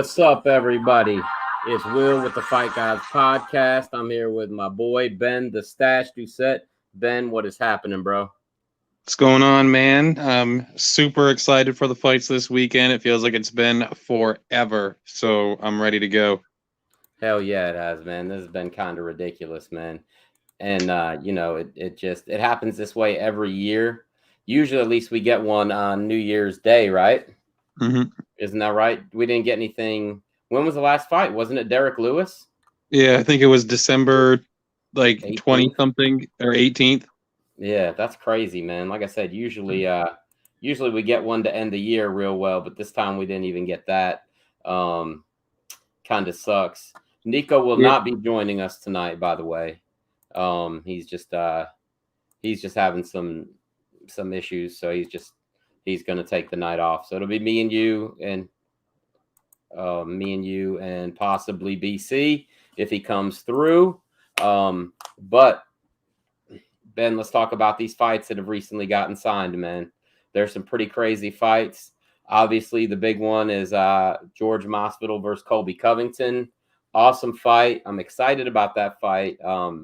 What's up, everybody? It's Will with the Fight Guys podcast. I'm here with my boy, Ben, the Stash Doucette. Ben, what is happening, bro? What's going on, man? I'm super excited for the fights this weekend. It feels like it's been forever, so I'm ready to go. Hell yeah, it has, man. This has been kind of ridiculous, man. And, it happens this way every year. Usually, at least we get one on New Year's Day, right? hmm Isn't that right? We didn't get anything. When was the last fight? Wasn't it Derek Lewis? Yeah, I think it was December 20 18th? something or 18th. Yeah, that's crazy, man. Like I said, usually we get one to end the year real well, but this time we didn't even get that. Um, Kind of sucks. Neko will Yeah. not be joining us tonight, by the way. He's just having some issues, so he's gonna take the night off. So it'll be me and you and possibly BC if he comes through. But Ben, let's talk about these fights that have recently gotten signed, man. There's some pretty crazy fights. Obviously, the big one is George Masvidal versus Colby Covington. Awesome fight. I'm excited about that fight. A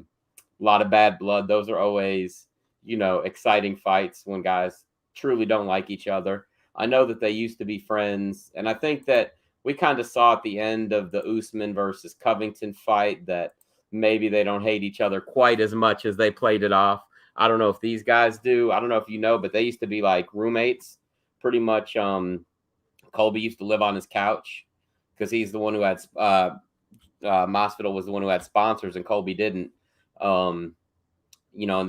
lot of bad blood. Those are always, exciting fights when guys truly don't like each other. I know that they used to be friends, and I think that we kind of saw at the end of the Usman versus Covington fight that maybe they don't hate each other quite as much as they played it off. I don't know if these guys do. I don't know if you know, but they used to be like roommates pretty much. Colby used to live on his couch because he's the one who had Masvidal was the one who had sponsors and Colby didn't. And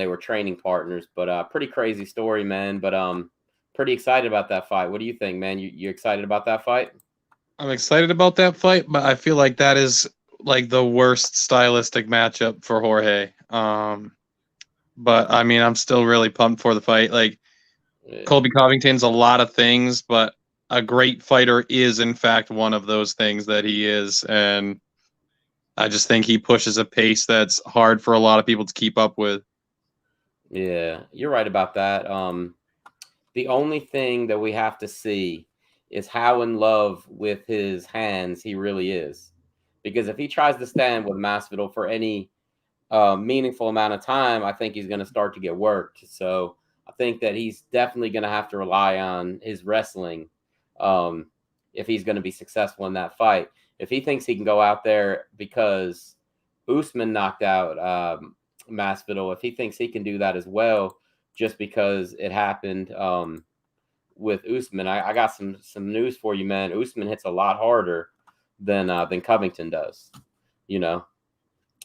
they were training partners. But pretty crazy story, man. But pretty excited about that fight. What do you think, man? You excited about that fight? I'm excited about that fight, but I feel like that is like the worst stylistic matchup for Jorge. But I mean, I'm still really pumped for the fight. Like Yeah. Colby Covington's a lot of things, but a great fighter is in fact one of those things that he is, and I just think he pushes a pace that's hard for a lot of people to keep up with. Yeah, you're right about that. The only thing that we have to see is how in love with his hands he really is. Because if he tries to stand with Masvidal for any meaningful amount of time, I think he's going to start to get worked. So I think that he's definitely going to have to rely on his wrestling if he's going to be successful in that fight. If he thinks he can go out there because Usman knocked out Masvidal, if he thinks he can do that as well, just because it happened with Usman, I got some news for you, man. Usman hits a lot harder than Covington does,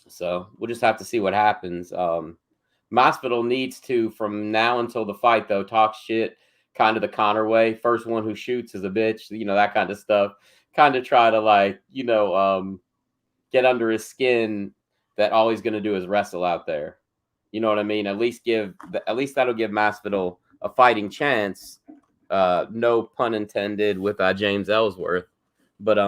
So we'll just have to see what happens. Masvidal needs to, from now until the fight, though, talk shit, kind of the Conor way. First one who shoots is a bitch, that kind of stuff. Kind of try to get under his skin that all he's going to do is wrestle out there. You know what I mean? At least that'll give Masvidal a fighting chance. No pun intended with James Ellsworth. But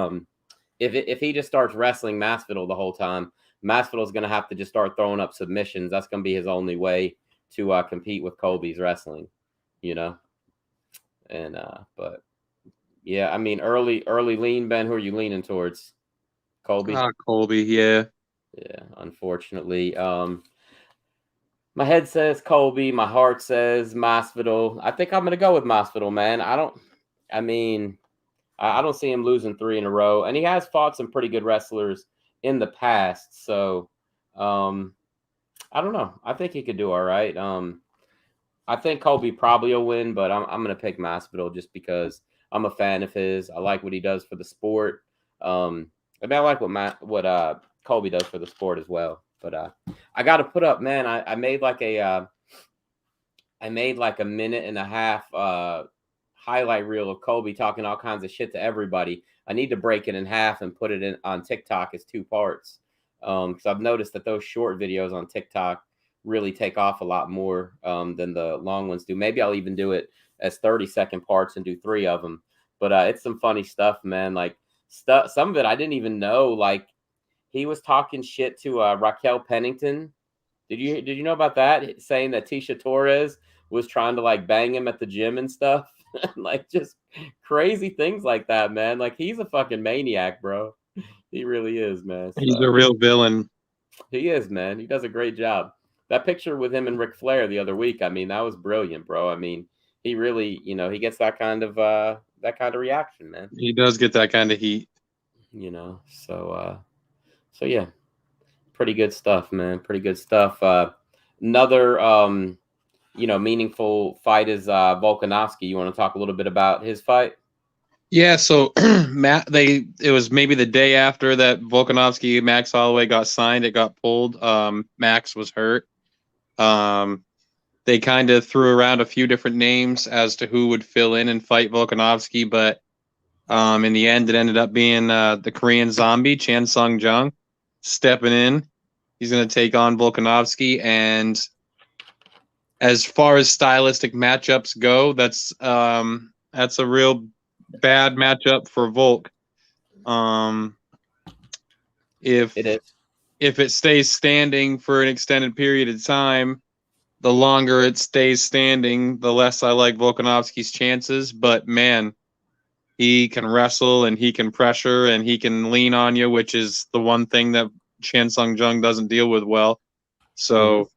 if he just starts wrestling Masvidal the whole time, Masvidal's going to have to just start throwing up submissions. That's going to be his only way to compete with Colby's wrestling, And but yeah, I mean, early lean, Ben. Who are you leaning towards? Colby. Colby, yeah. Yeah, unfortunately. My head says Colby. My heart says Masvidal. I think I'm going to go with Masvidal, man. I don't see him losing 3 in a row. And he has fought some pretty good wrestlers in the past. So, I don't know. I think he could do all right. I think Colby probably will win, but I'm going to pick Masvidal just because I'm a fan of his. I like what he does for the sport. I like what Colby does for the sport as well. But I got to put up, man. I made like a minute and a half highlight reel of Colby talking all kinds of shit to everybody. I need to break it in half and put it on TikTok as 2 parts. Because I've noticed that those short videos on TikTok really take off a lot more than the long ones do. Maybe I'll even do it as 30-second parts and do 3 of them. But it's some funny stuff, man. Like some of it I didn't even know. Like he was talking shit to Raquel Pennington. Did you know about that? Saying that Tisha Torres was trying to like bang him at the gym and stuff. Like just crazy things like that, man. Like he's a fucking maniac, bro. He really is, man. He's So a real villain. he is, man. He does a great job. That picture with him and Ric Flair the other week, I mean, that was brilliant, bro. I mean, he really, he gets that kind of reaction, man. He does get that kind of heat. So yeah. Pretty good stuff, man. Pretty good stuff. Another meaningful fight is Volkanovski. You want to talk a little bit about his fight? Yeah, so it was maybe the day after that Volkanovski Max Holloway got signed, it got pulled. Max was hurt. They kind of threw around a few different names as to who would fill in and fight Volkanovski, but in the end, it ended up being the Korean Zombie, Chan Sung Jung, stepping in. He's going to take on Volkanovski, and as far as stylistic matchups go, that's a real bad matchup for Volk. If it stays standing for an extended period of time, the longer it stays standing, the less I like Volkanovski's chances. But man, he can wrestle and he can pressure and he can lean on you, which is the one thing that Chan Sung Jung doesn't deal with well. So,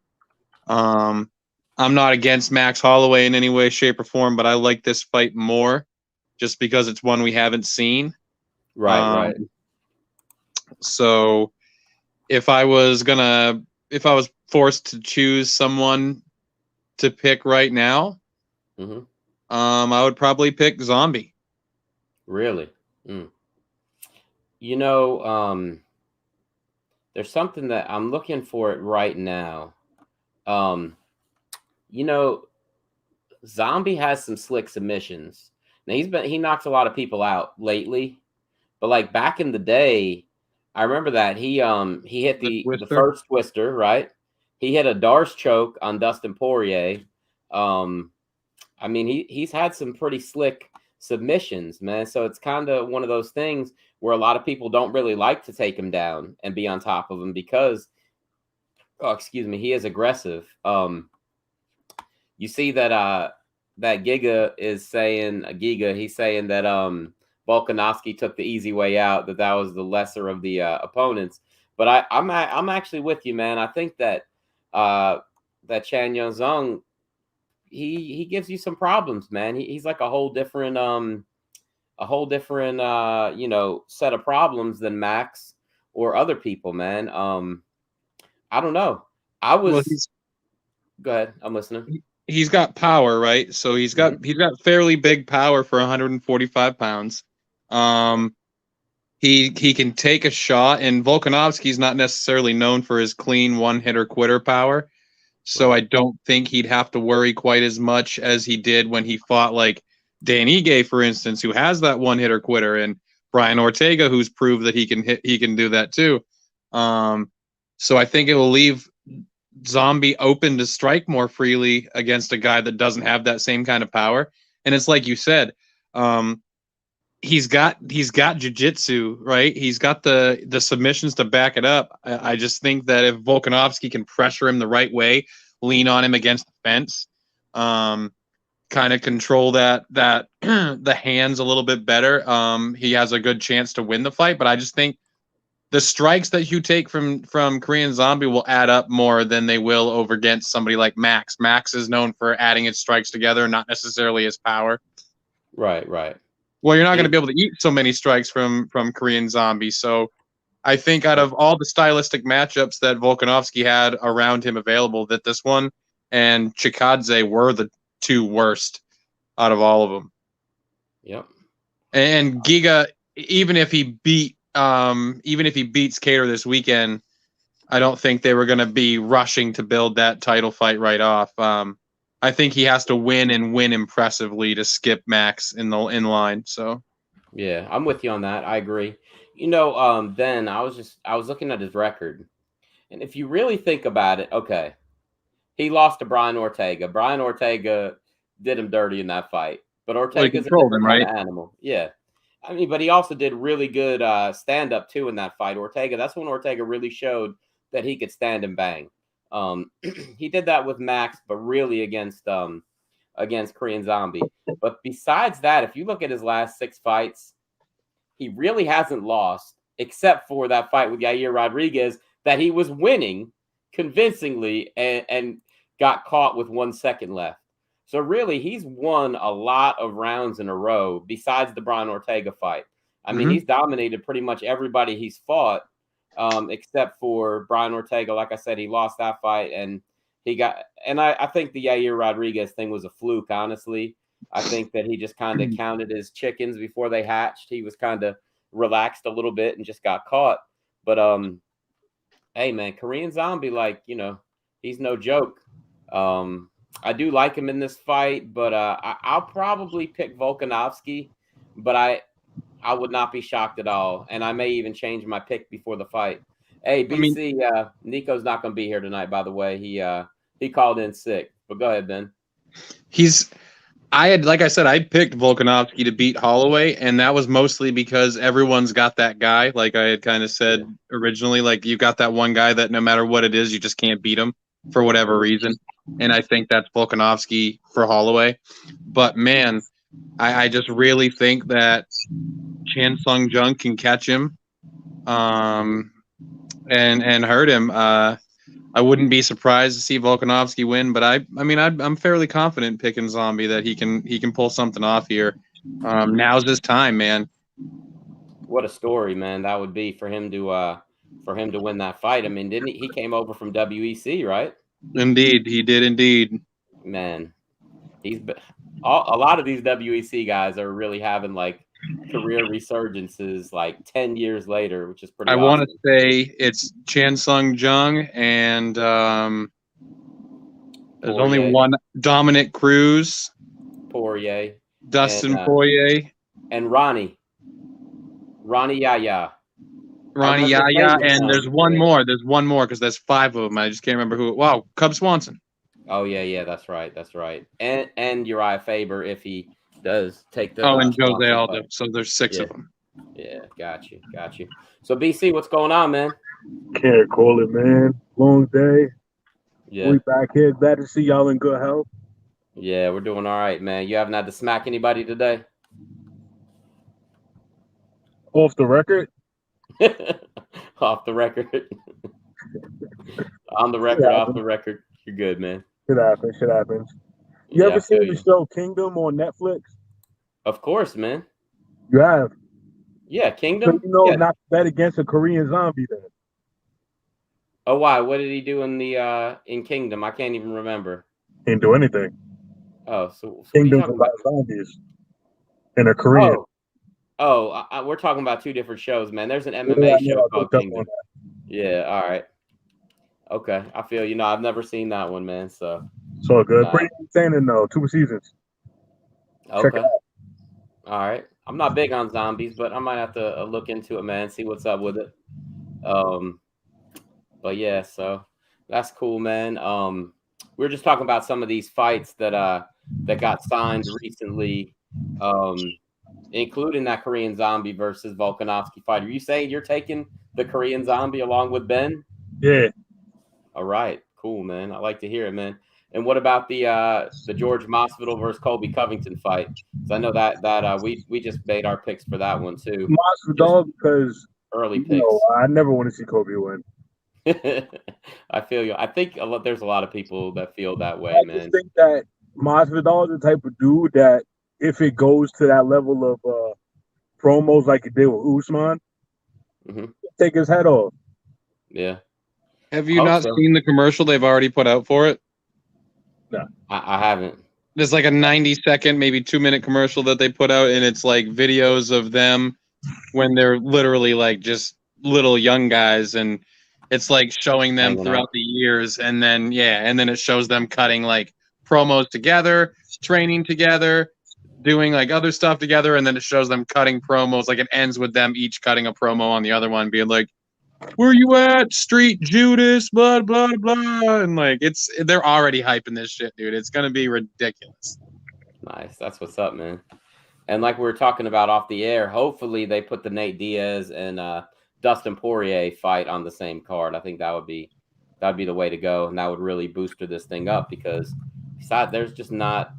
I'm not against Max Holloway in any way, shape, or form, but I like this fight more just because it's one we haven't seen. Right. So if I was forced to choose someone to pick right now, I would probably pick Zombie. Really? There's something that I'm looking for it right now. Zombie has some slick submissions. Now he knocks a lot of people out lately, but like back in the day, I remember that he hit the first twister, right? He hit a Darce choke on Dustin Poirier. I mean, he's had some pretty slick submissions, man. So it's kind of one of those things where a lot of people don't really like to take him down and be on top of him because, he is aggressive. You see that that Giga is saying he's saying that Volkanovski took the easy way out, that was the lesser of the opponents. But I'm actually with you, man. I think that that Chan Yong-Zung, he gives you some problems, man. He's like a whole different set of problems than Max or other people, man. I don't know. Go ahead. I'm listening. He's got power, right? So he's got fairly big power for 145 pounds. He can take a shot, and Volkanovski's not necessarily known for his clean one-hitter quitter power. So I don't think he'd have to worry quite as much as he did when he fought like Dan Ige, for instance, who has that one-hitter quitter, and Brian Ortega, who's proved that he can do that too. So I think it will leave Zombie open to strike more freely against a guy that doesn't have that same kind of power. And it's like you said, he's got jiu-jitsu, right? He's got the submissions to back it up. I just think that if Volkanovski can pressure him the right way, lean on him against the fence, kind of control that the hands a little bit better, he has a good chance to win the fight. But I just think the strikes that you take from Korean Zombie will add up more than they will over against somebody like Max. Max is known for adding his strikes together, not necessarily his power. Right. Well, you're not going to be able to eat so many strikes from Korean Zombie. So I think out of all the stylistic matchups that Volkanovski had around him available, that this one and Chickadze were the two worst out of all of them. Yep. And Giga, even if he beats Cater this weekend, I don't think they were going to be rushing to build that title fight right off. I think he has to win and win impressively to skip Max in line. So, yeah, I'm with you on that. I agree. Then I was looking at his record, and if you really think about it, okay, he lost to Brian Ortega. Brian Ortega did him dirty in that fight, but Ortega's a different kind of animal. Yeah. I mean, but he also did really good stand-up, too, in that fight. That's when Ortega really showed that he could stand and bang. He did that with Max, but really against against Korean Zombie. But besides that, if you look at his last 6 fights, he really hasn't lost, except for that fight with Yair Rodriguez that he was winning convincingly and got caught with 1 second left. So really, he's won a lot of rounds in a row besides the Brian Ortega fight. I mean, he's dominated pretty much everybody he's fought, except for Brian Ortega. Like I said, he lost that fight, and I think the Yair Rodriguez thing was a fluke, honestly. I think that he just kind of counted his chickens before they hatched. He was kind of relaxed a little bit and just got caught. But hey man, Korean Zombie, like, you know, he's no joke. I do like him in this fight, but I'll probably pick Volkanovski, but I would not be shocked at all, and I may even change my pick before the fight. Hey, BC, Neko's not going to be here tonight, by the way. He called in sick, but go ahead, Ben. Like I said, I picked Volkanovski to beat Holloway, and that was mostly because everyone's got that guy. Like I had kind of said originally, like you got that one guy that no matter what it is, you just can't beat him for whatever reason. And I think that's Volkanovski for Holloway. But man, I just really think that Chan Sung Jung can catch him and hurt him. I wouldn't be surprised to see Volkanovski win, but I'm fairly confident picking Zombie that he can pull something off here. Now's his time, man. What a story, man, that would be for him to win that fight. I mean, didn't he came over from WEC, right? Indeed, he did indeed. Man, a lot of these WEC guys are really having like career resurgences like 10 years later, which is pretty awesome. Want to say it's Chan Sung Jung and there's only one, Dominic Cruz, Poirier, Dustin Poirier, and Ronnie Yaya. And there's one more. There's one more because there's 5 of them. I just can't remember who. Wow, Cub Swanson. Oh yeah, that's right. And Uriah Faber if he does take the. Oh, and Jose Aldo. So there's 6 of them. Yeah, got you. So BC, what's going on, man? Can't call it, man. Long day. Yeah, we back here. Glad to see y'all in good health. Yeah, we're doing all right, man. You haven't had to smack anybody today? Off the record? Off the record. On the record, off the record. You're good, man. Shit happens. You ever seen the show Kingdom on Netflix? Of course, man. You have? Yeah, Kingdom. So not to bet against a Korean Zombie then. Oh, why? What did he do in Kingdom? I can't even remember. Didn't do anything. Oh, so Kingdom's about zombies in a Korean. We're talking about 2 different shows, man. There's an MMA show called Kingdom. Yeah, all right. Okay, I feel you. I've never seen that one, man. So good. Pretty entertaining though. 2 seasons. Okay. All right. I'm not big on zombies, but I might have to look into it, man. See what's up with it. But yeah, so that's cool, man. We were just talking about some of these fights that got signed recently, including that Korean Zombie versus Volkanovski fight. Are you saying you're taking the Korean Zombie along with Ben? Yeah. All right, cool, man. I like to hear it, man. And what about the George Masvidal versus Colby Covington fight? Because I know that we just made our picks for that one too. Masvidal, because early picks. I never want to see Colby win. I feel you. I think there's a lot of people that feel that way, man. I just think that Masvidal is the type of dude that if it goes to that level of promos like it did with Usman, take his head off. Yeah. Have you not seen the commercial they've already put out for it? No. I haven't. There's like a 90-second, maybe 2-minute commercial that they put out, and it's like videos of them when they're literally like just little young guys, and it's like showing them throughout the years, and then it shows them cutting like promos together, training together, doing like other stuff together, and then it shows them cutting promos. Like it ends with them each cutting a promo on the other one, being like, "Where you at, Street Judas?" Blah blah blah, and like they're already hyping this shit, dude. It's gonna be ridiculous. Nice, that's what's up, man. And like we were talking about off the air, hopefully they put the Nate Diaz and Dustin Poirier fight on the same card. I think that'd be the way to go, and that would really booster this thing up because besides, there's just not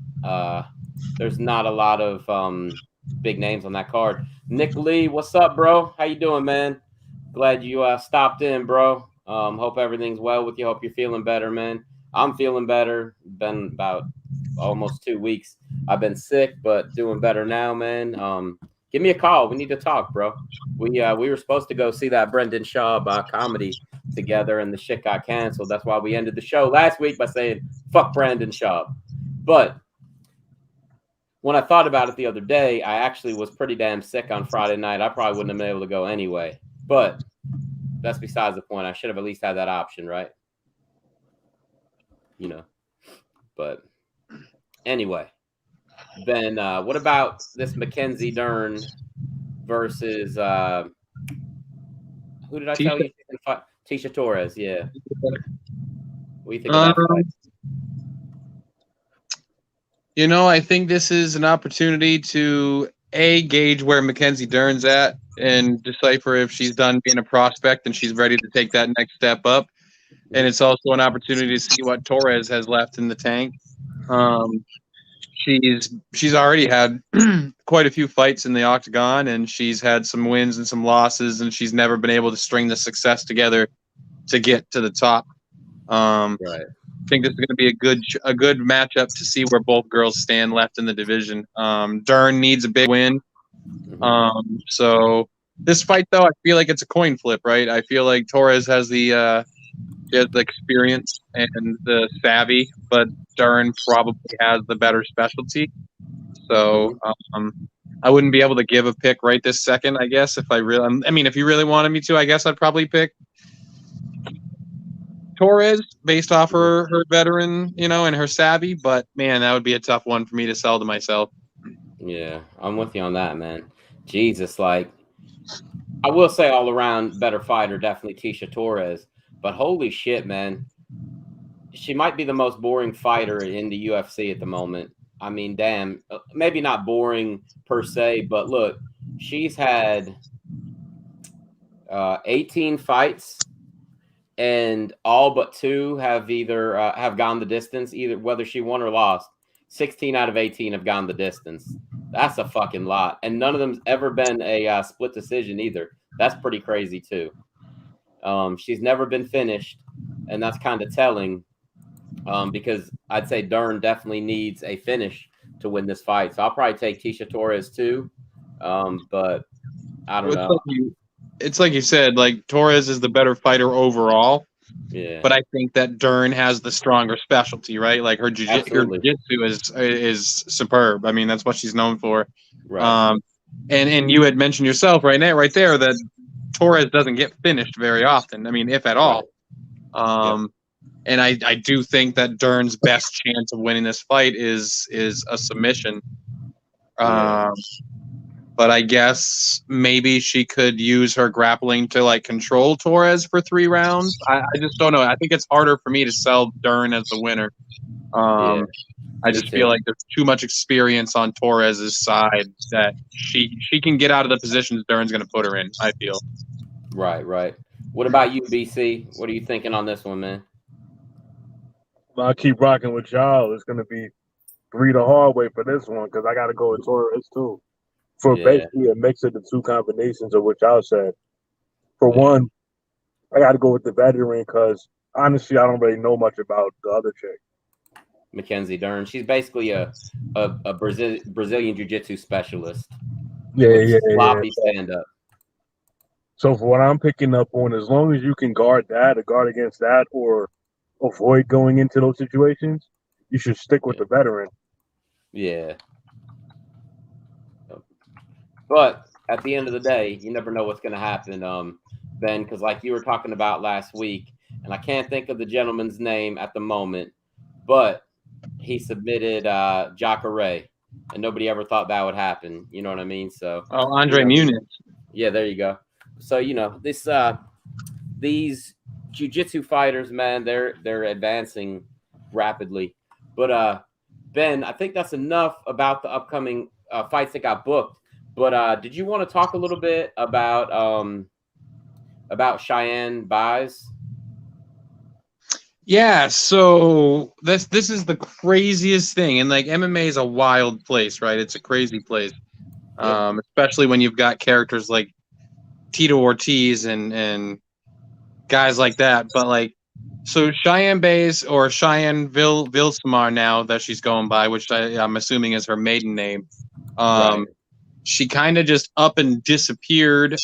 there's not a lot of big names on that card. Nick Lee, what's up, bro? How you doing, man? Glad you stopped in, bro. Hope everything's well with you. Hope you're feeling better, man. I'm feeling better. Been about almost 2 weeks. I've been sick, but doing better now, man. Give me a call. We need to talk, bro. We were supposed to go see that Brendan Schaub comedy together, and the shit got canceled. That's why we ended the show last week by saying fuck Brendan Schaub. But when I thought about it the other day, I actually was pretty damn sick on Friday night. I probably wouldn't have been able to go anyway. But that's besides the point. I should have at least had that option, right? You know. But anyway, Ben, what about this Mackenzie Dern versus who did I tell you? Tisha Torres, yeah. What do you think of that fight? You know, I think this is an opportunity to gauge where Mackenzie Dern's at and decipher if she's done being a prospect and she's ready to take that next step up. And it's also an opportunity to see what Torres has left in the tank. She's already had quite a few fights in the octagon, and she's had some wins and some losses, and she's never been able to string the success together to get to the top. Right. I think this is going to be a good matchup to see where both girls stand left in the division. Dern needs a big win. So this fight, though, I feel like it's a coin flip, right? I feel like Torres has the experience and the savvy, but Dern probably has the better specialty. So I wouldn't be able to give a pick right this second, I guess. If you really wanted me to, I guess I'd probably pick Torres based off her veteran, and her savvy. But man, that would be a tough one for me to sell to myself. Yeah, I'm with you on that, man. Jesus, like I will say all around better fighter, definitely Tisha Torres. But holy shit, man. She might be the most boring fighter in the UFC at the moment. I mean, damn, maybe not boring per se, but look, she's had 18 fights, and all but 2 have either have gone the distance, either whether she won or lost. 16 out of 18 have gone the distance. That's a fucking lot. And none of them's ever been a split decision either. That's pretty crazy too. She's never been finished, and that's kind of telling because I'd say Dern definitely needs a finish to win this fight. So I'll probably take Tisha Torres too, but I don't know. It's like you said, like Torres is the better fighter overall. Yeah. But I think that Dern has the stronger specialty, right? Like her jiu-jitsu is superb. I mean, that's what she's known for. Right. And you had mentioned yourself right there that Torres doesn't get finished very often. I mean, if at all. And I do think that Dern's best chance of winning this fight is a submission. But I guess maybe she could use her grappling to like control Torres for 3 rounds. I just don't know. I think it's harder for me to sell Dern as the winner. I just feel like there's too much experience on Torres's side that she can get out of the positions Dern's going to put her in, I feel. Right. What about you, BC? What are you thinking on this one, man? I'll keep rocking with y'all. It's going to be 3 the hard way for this one because I got to go with Torres too. For basically a mix of the 2 combinations of what y'all said. For one, I got to go with the veteran because honestly, I don't really know much about the other chick. Mackenzie Dern. She's basically a Brazilian jiu-jitsu specialist. Sloppy stand-up. So for what I'm picking up on, as long as you can guard that or guard against that or avoid going into those situations, you should stick with the veteran. Yeah. But at the end of the day, you never know what's going to happen, Ben, because like you were talking about last week, and I can't think of the gentleman's name at the moment, but he submitted Jacare, and nobody ever thought that would happen. You know what I mean? So Andre Muniz. Yeah, there you go. So these jiu-jitsu fighters, man, they're advancing rapidly. But Ben, I think that's enough about the upcoming fights that got booked. But did you want to talk a little bit about Cheyenne Buys? Yeah, so this is the craziest thing, and like MMA is a wild place, right? It's a crazy place, especially when you've got characters like Tito Ortiz and guys like that. But like, so Cheyenne Bays or Cheyenne Vilsamar now that she's going by, which I'm assuming is her maiden name. Right. She kind of just up and disappeared.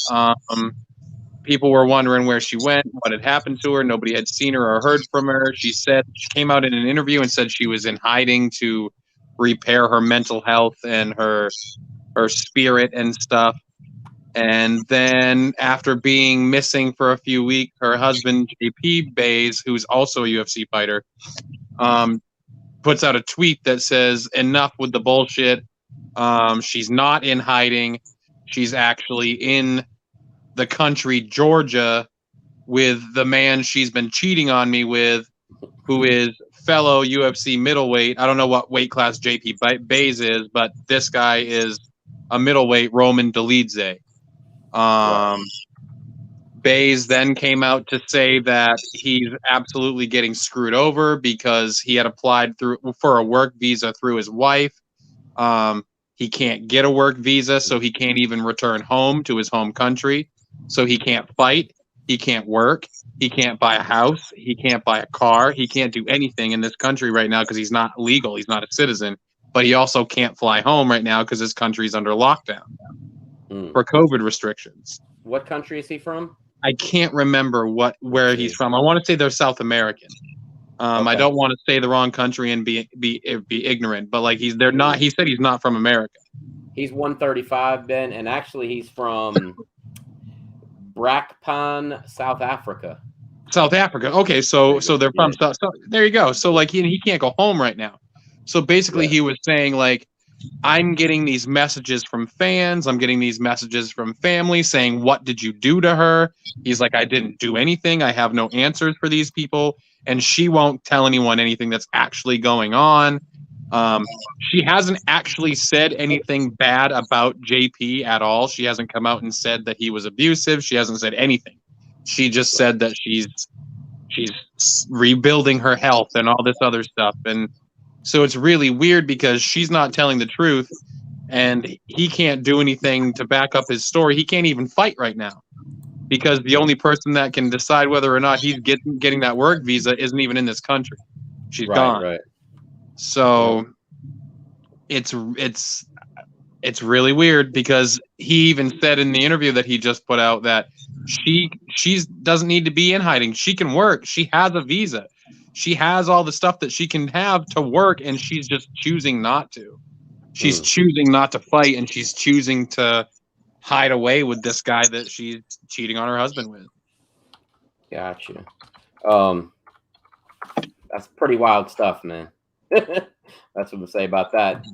People were wondering where she went, what had happened to her. Nobody had seen her or heard from her. She said she came out in an interview and said she was in hiding to repair her mental health and her spirit and stuff. And then after being missing for a few weeks, her husband JP Bays, who's also a UFC fighter, puts out a tweet that says, "Enough with the bullshit. She's not in hiding. She's actually in the country, Georgia, with the man she's been cheating on me with, who is fellow UFC middleweight. I don't know what weight class JP Bays is, but this guy is a middleweight, Roman Dolidze." Bays then came out to say that he's absolutely getting screwed over because he had applied for a work visa through his wife. He can't get a work visa, so he can't even return home to his home country. So he can't fight, he can't work, he can't buy a house, he can't buy a car, he can't do anything in this country right now because he's not legal, he's not a citizen. But he also can't fly home right now because his country's under lockdown for COVID restrictions. What country is he from? I can't remember where he's from. I want to say they're South American. Okay. I don't want to say the wrong country and be ignorant, but like they're not. He said he's not from America. He's 135, Ben, and actually he's from Brakpan, South Africa. South Africa. Okay, so they're from South. So there you go. So like he can't go home right now. So basically, he was saying like, I'm getting these messages from fans. I'm getting these messages from family saying, "What did you do to her?" He's like, "I didn't do anything. I have no answers for these people." And she won't tell anyone anything that's actually going on. She hasn't actually said anything bad about JP at all. She hasn't come out and said that he was abusive. She hasn't said anything. She just said that she's rebuilding her health and all this other stuff. And so it's really weird because she's not telling the truth and he can't do anything to back up his story. He can't even fight right now because the only person that can decide whether or not he's getting that work visa isn't even in this country. She's gone. Right. So it's really weird because he even said in the interview that he just put out that she doesn't need to be in hiding. She can work. She has a visa. She has all the stuff that she can have to work, and she's just choosing not to. She's choosing not to fight, and she's choosing to hide away with this guy that she's cheating on her husband with. Gotcha. That's pretty wild stuff, man. That's what I'm say about that.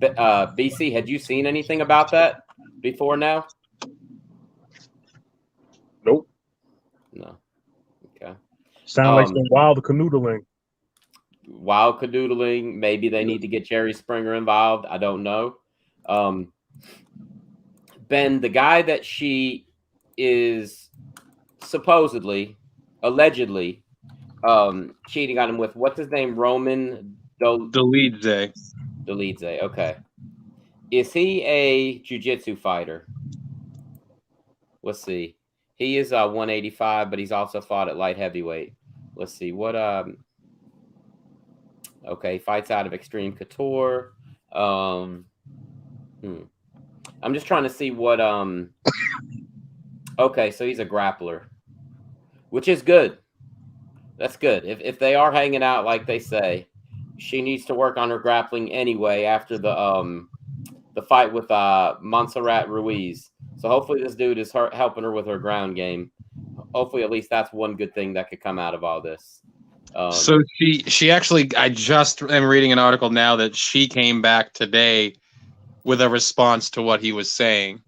BC, had you seen anything about that before now? Nope. No. Okay. Sound like some wild canoodling. Wild canoodling. Maybe they need to get Jerry Springer involved. I don't know. Ben, the guy that she is supposedly, allegedly, cheating on him with, what's his name? Roman Dolidze. Dolidze. Okay. Is he a jiu-jitsu fighter? Let's see. He is 185, but he's also fought at light heavyweight. Let's see what. Okay, fights out of Extreme Couture. I'm just trying to see what. Okay, so he's a grappler, which is good. That's good. If they are hanging out like they say, she needs to work on her grappling anyway after the fight with Montserrat Ruiz. So hopefully this dude is helping her with her ground game. Hopefully at least that's one good thing that could come out of all this. So she actually, I just am reading an article now that she came back today with a response to what he was saying.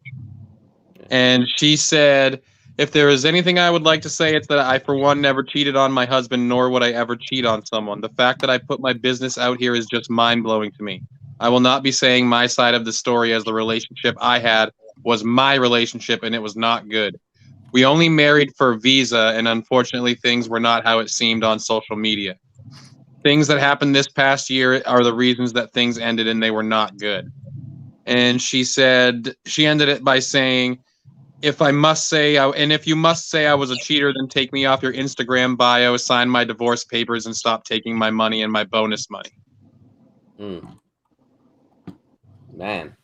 And she said, "If there is anything I would like to say, it's that I, for one, never cheated on my husband, nor would I ever cheat on someone. The fact that I put my business out here is just mind-blowing to me. I will not be saying my side of the story as the relationship I had was my relationship and it was not good. We only married for visa, and unfortunately things were not how it seemed on social media. things that happened this past year are the reasons that things ended and they were not good. And she said, she ended it by saying, if you must say I was a cheater, then take me off your Instagram bio, sign my divorce papers, and stop taking my money and my bonus money. Man,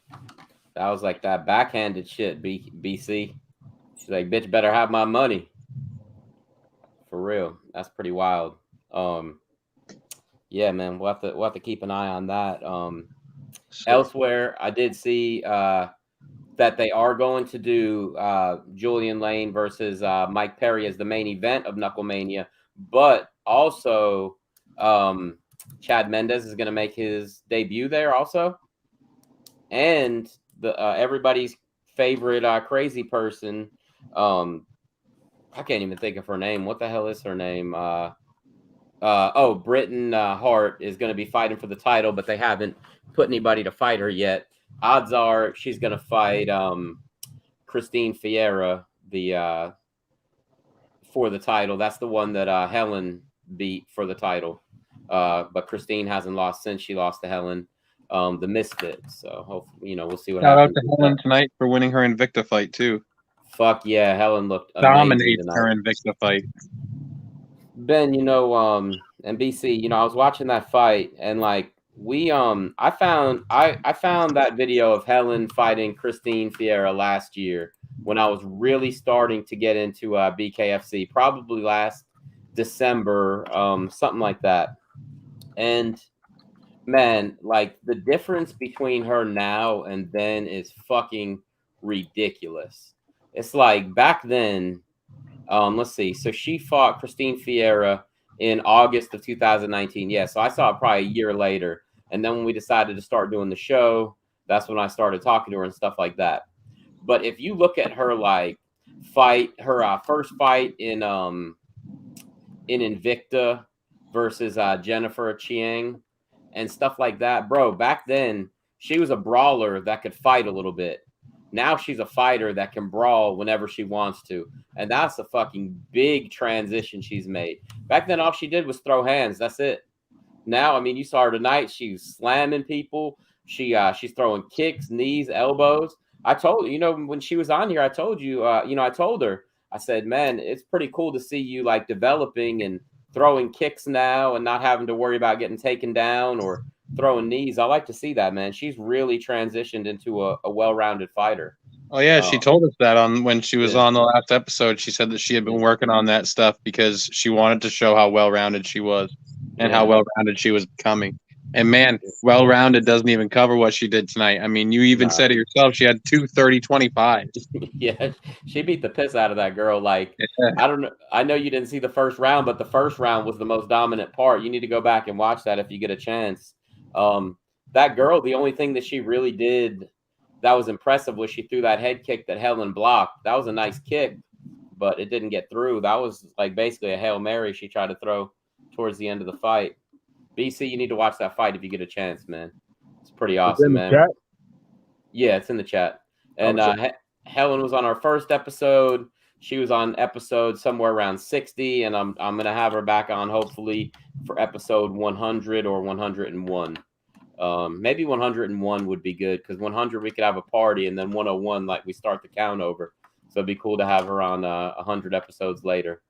that was like that backhanded shit, BC. She's like, bitch, better have my money. For real. That's pretty wild. Yeah, man, we'll have to keep an eye on that. Elsewhere, I did see that they are going to do Julian Lane versus Mike Perry as the main event of Knucklemania, but also Chad Mendes is going to make his debut there also, and the everybody's favorite crazy person. I can't even think of her name. What the hell is her name? Britain Hart is going to be fighting for the title, but they haven't put anybody to fight her yet. Odds are she's going to fight Christine Fierro for the title. That's the one that Helen beat for the title. But Christine hasn't lost since she lost to Helen, the Misfit. So hopefully, we'll see what happens. Shout out to Helen tonight for winning her Invicta fight too. Fuck yeah, Helen looked dominates her Invicta fight. Ben, and BC, I was watching that fight and like I found that video of Helen fighting Christine Fierro last year when I was really starting to get into BKFC, probably last December, something like that. And man, like the difference between her now and then is fucking ridiculous. It's like back then, let's see. So she fought Christine Fierro in August of 2019. Yeah, so I saw it probably a year later. And then when we decided to start doing the show, that's when I started talking to her and stuff like that. But if you look at her her first fight in Invicta versus Jennifer Chiang and stuff like that, bro, back then she was a brawler that could fight a little bit. Now she's a fighter that can brawl whenever she wants to. And that's a fucking big transition she's made. Back then, all she did was throw hands. That's it. Now, I mean, you saw her tonight. She's slamming people. She's throwing kicks, knees, elbows. I told when she was on here, I told you, I told her, I said, man, it's pretty cool to see you like developing and throwing kicks now and not having to worry about getting taken down or throwing knees. I like to see that, man. She's really transitioned into a well-rounded fighter. Oh yeah, she told us that when she was on the last episode. She said that she had been working on that stuff because she wanted to show how well-rounded she was and how well-rounded she was becoming. And man, well-rounded doesn't even cover what she did tonight. I mean, you even said it yourself. She had 2 30-25. Yeah, she beat the piss out of that girl. Like, I don't know. I know you didn't see the first round, but the first round was the most dominant part. You need to go back and watch that if you get a chance. That girl, the only thing that she really did that was impressive was she threw that head kick that Helen blocked. That was a nice kick, but it didn't get through. That was like basically a Hail Mary she tried to throw towards the end of the fight. BC, you need to watch that fight if you get a chance, man. It's pretty awesome, man. Chat? Yeah, it's in the chat. And Helen was on our first episode. She was on episode somewhere around 60, and I'm gonna have her back on hopefully for episode 100 or 101. Maybe 101 would be good because 100 we could have a party, and then 101 like we start the count over. So it'd be cool to have her on 100 episodes later.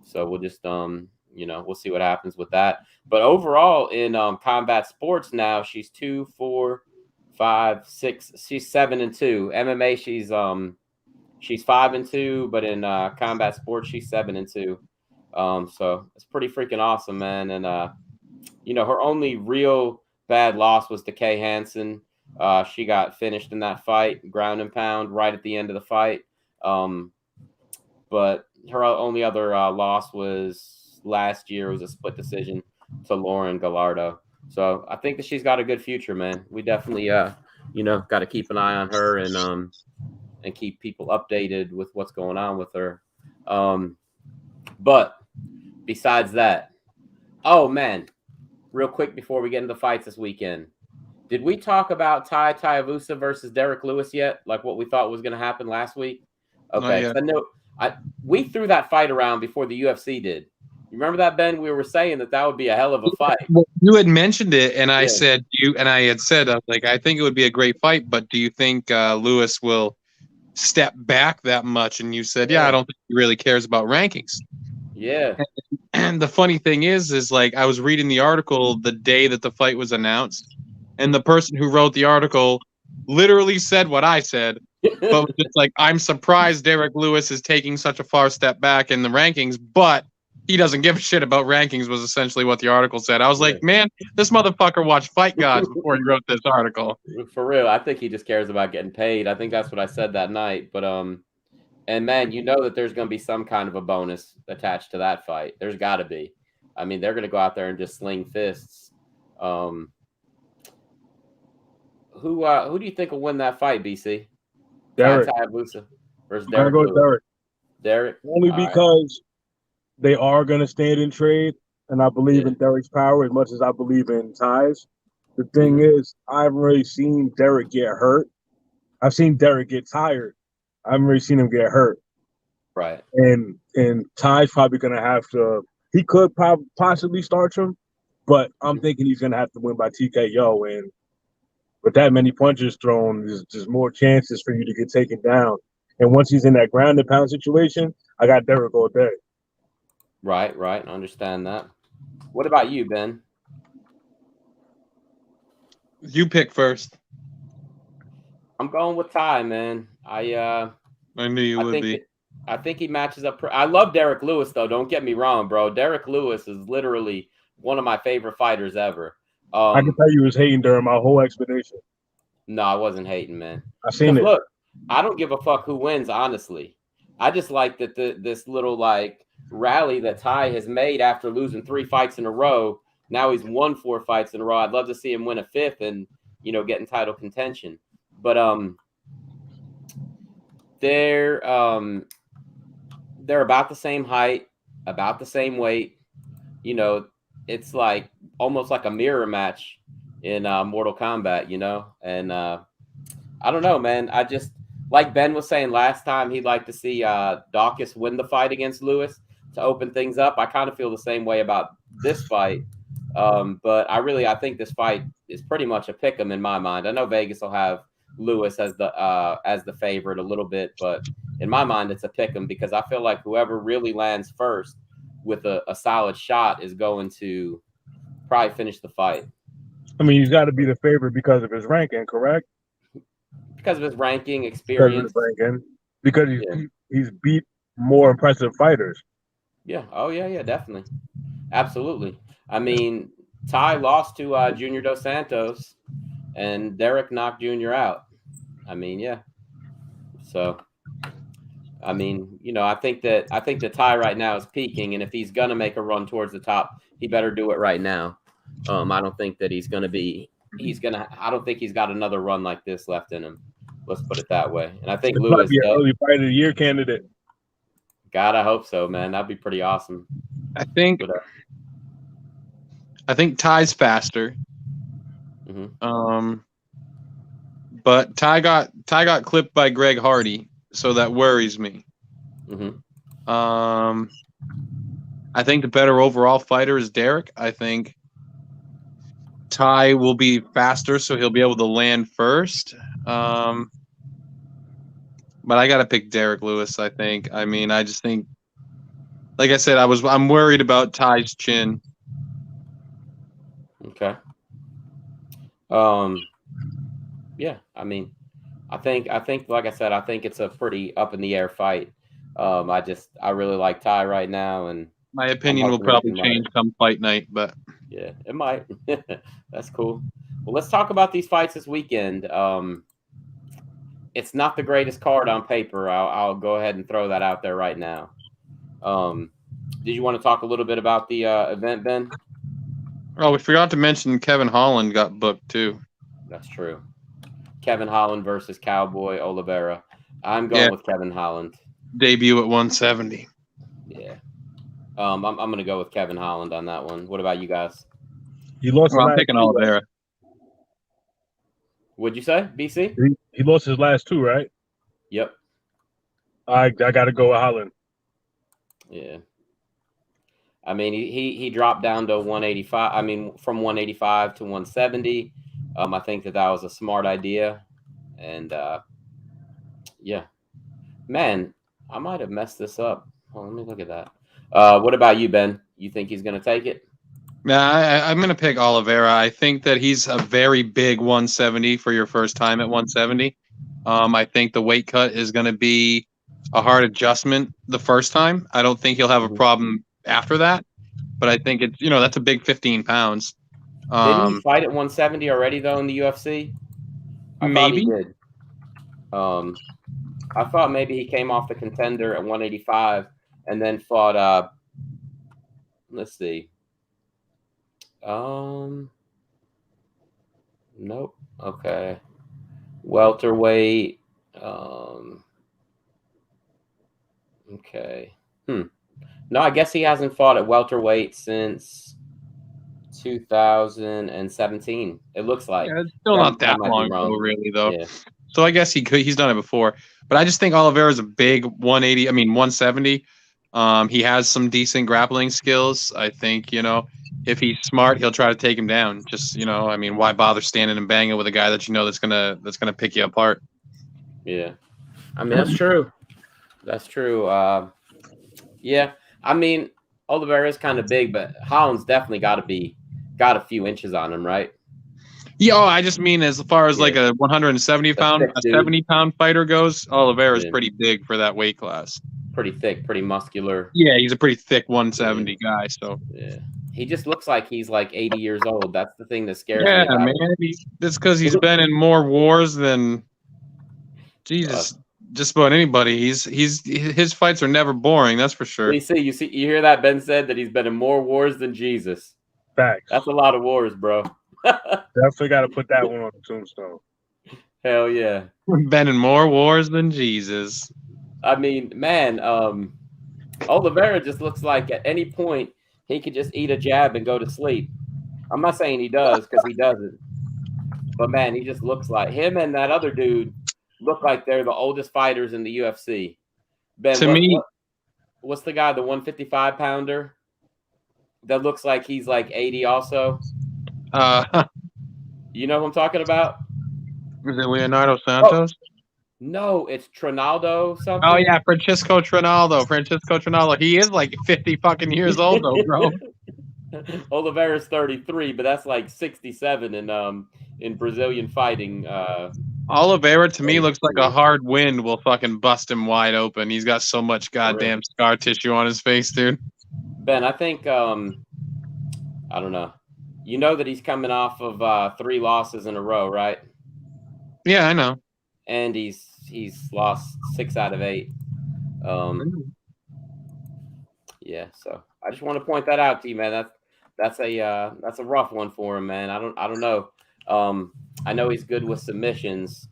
So we'll just we'll see what happens with that. But overall in combat sports now, she's 2, 4, 5, 6. She's 7-2. MMA she's 5-2, but in combat sports she's 7-2. So it's pretty freaking awesome, man. And her only real bad loss was to Kay Hansen. She got finished in that fight, ground and pound, right at the end of the fight. But her only other loss was last year. It was a split decision to Lauren Gallardo. So I think that she's got a good future, man. We definitely, got to keep an eye on her and keep people updated with what's going on with her. But besides that, oh man, real quick before we get into fights this weekend, did we talk about Tai Tuivasa versus Derek Lewis yet? Like what we thought was going to happen last week? Okay, so we threw that fight around before the UFC did. You remember that, Ben? We were saying that would be a hell of a fight. Well, you had mentioned it, and I Yeah. said I said like, I think it would be a great fight, but do you think Lewis will step back that much? And you said, I don't think he really cares about rankings. Yeah. And the funny thing is like, I was reading the article the day that the fight was announced, and the person who wrote the article literally said what I said, but was just like, I'm surprised Derek Lewis is taking such a far step back in the rankings, but he doesn't give a shit about rankings, was essentially what the article said. I was like, man, this motherfucker watched Fight Gods before he wrote this article. For real, I think he just cares about getting paid. I think that's what I said that night. But and man, you know that there's going to be some kind of a bonus attached to that fight. There's got to be. I mean, they're going to go out there and just sling fists. Who do you think will win that fight, BC? Derek. Versus I'm gonna go with Derek. Derek. Only because they are gonna stand and trade, and I believe in Derek's power as much as I believe in Ty's. The thing is, I haven't really seen Derek get hurt. I've seen Derek get tired. I haven't really seen him get hurt. Right. And Ty's probably gonna have to. He could possibly start him, but I'm thinking he's gonna have to win by TKO. And with that many punches thrown, there's more chances for you to get taken down. And once he's in that ground and pound situation, I got Derek all day. Right. I understand that. What about you, Ben? You pick first. I'm going with Ty, man. I knew you would be. I think he matches up. I love Derek Lewis, though. Don't get me wrong, bro. Derek Lewis is literally one of my favorite fighters ever. I can tell you was hating during my whole explanation. No, I wasn't hating, man. I seen it. Look, I don't give a fuck who wins, honestly. I just like that this little like rally that Ty has made after losing 3 fights in a row. Now he's won 4 fights in a row. I'd love to see him win a 5th and get in title contention. But they're about the same height, about the same weight. It's like almost like a mirror match in Mortal Kombat, and I don't know, man. I just, like Ben was saying last time, he'd like to see Dawkins win the fight against Lewis to open things up. I kind of feel the same way about this fight, but I think this fight is pretty much a pick 'em in my mind. I know Vegas will have Lewis as the favorite a little bit, but in my mind, it's a pick 'em because I feel like whoever really lands first with a solid shot is going to probably finish the fight. I mean, he's got to be the favorite because of his ranking, correct? Because of his ranking, experience. Because he's beat more impressive fighters. Yeah. Oh, yeah, definitely. Absolutely. I mean, Ty lost to Junior Dos Santos, and Derek knocked Junior out. I mean, yeah. So, I mean, I think that Ty right now is peaking, and if he's gonna make a run towards the top, he better do it right now. I don't think that he's gonna be. I don't think he's got another run like this left in him. Let's put it that way. And I think It Lewis might be an early fight of the year candidate. God, I hope so, man. That'd be pretty awesome. I think Ty's faster. Mm-hmm. But Ty got clipped by Greg Hardy, so that worries me. Mm-hmm. I think the better overall fighter is Derek. I think Ty will be faster, so he'll be able to land first. But I gotta pick Derek Lewis. I think. I mean, I just think, like I said, I'm worried about Ty's chin. Okay. Yeah. I mean, I think, like I said, I think it's a pretty up in the air fight. I really like Ty right now, and my opinion will probably change come fight night, but yeah, it might. That's cool. Well, let's talk about these fights this weekend. It's not the greatest card on paper. I'll go ahead and throw that out there right now. Did you want to talk a little bit about the event, Ben? Oh, we forgot to mention Kevin Holland got booked too. That's true. Kevin Holland versus Cowboy Oliveira. I'm going with Kevin Holland. Debut at 170. Yeah. I'm going to go with Kevin Holland on that one. What about you guys? He lost. I'm picking Oliveira. What'd you say, BC? He lost his last 2, right? Yep. I got to go with Holland. Yeah. I mean, he dropped down to 185. I mean, from 185 to 170. I think that was a smart idea, and yeah, man, I might have messed this up. Hold on, let me look at that. What about you, Ben? You think he's going to take it? Yeah, I'm going to pick Oliveira. I think that he's a very big 170 for your first time at 170. I think the weight cut is going to be a hard adjustment the first time. I don't think he'll have a problem after that, but I think it's, that's a big 15 pounds. Didn't he fight at 170 already though in the UFC? Maybe. Thought he did. I thought maybe he came off the Contender at 185 and then fought. Let's see. Nope. Okay. Welterweight. Okay. No, I guess he hasn't fought at welterweight since 2017. It looks like. Yeah, it's still not that long ago, really, though. Yeah. So I guess he's done it before. But I just think Oliveira is a big 170. He has some decent grappling skills. I think, if he's smart, he'll try to take him down. Just, why bother standing and banging with a guy that that's gonna pick you apart? Yeah. I mean, that's true. That's true. Yeah. I mean, Oliveira is kind of big, but Holland's definitely got a few inches on him, right? Yeah, I just mean as far as like a 170-pound, a 70-pound fighter goes, Oliveira is pretty big for that weight class. Pretty thick, pretty muscular. Yeah, he's a pretty thick 170 guy. So yeah, he just looks like he's like 80 years old. That's the thing that scares me. Yeah, man. That's because he's been in more wars than Jesus. Just about anybody. His fights are never boring. That's for sure. You hear that? Ben said that he's been in more wars than Jesus. Facts. That's a lot of wars, bro. Definitely got to put that one on the tombstone. Hell yeah. Been in more wars than Jesus. I mean, man, Oliveira just looks like at any point he could just eat a jab and go to sleep. I'm not saying he does because he doesn't. But, man, he just looks like him and that other dude look like they're the oldest fighters in the UFC. Ben, what's the guy, the 155-pounder that looks like he's like 80 also? You know who I'm talking about? Is it Leonardo Santos? No, it's Trinaldo something. Oh, yeah, Francisco Trinaldo. He is like 50 fucking years old, though, bro. Oliveira's 33, but that's like 67 in Brazilian fighting. Oliveira, to me, looks like a hard wind will fucking bust him wide open. He's got so much goddamn scar tissue on his face, dude. Ben, I think, I don't know. You know that he's coming off of 3 losses in a row, right? Yeah, I know. And he's lost 6 out of 8. Yeah, so I just want to point that out to you, man. That's a rough one for him, man. I don't know. I know he's good with submissions,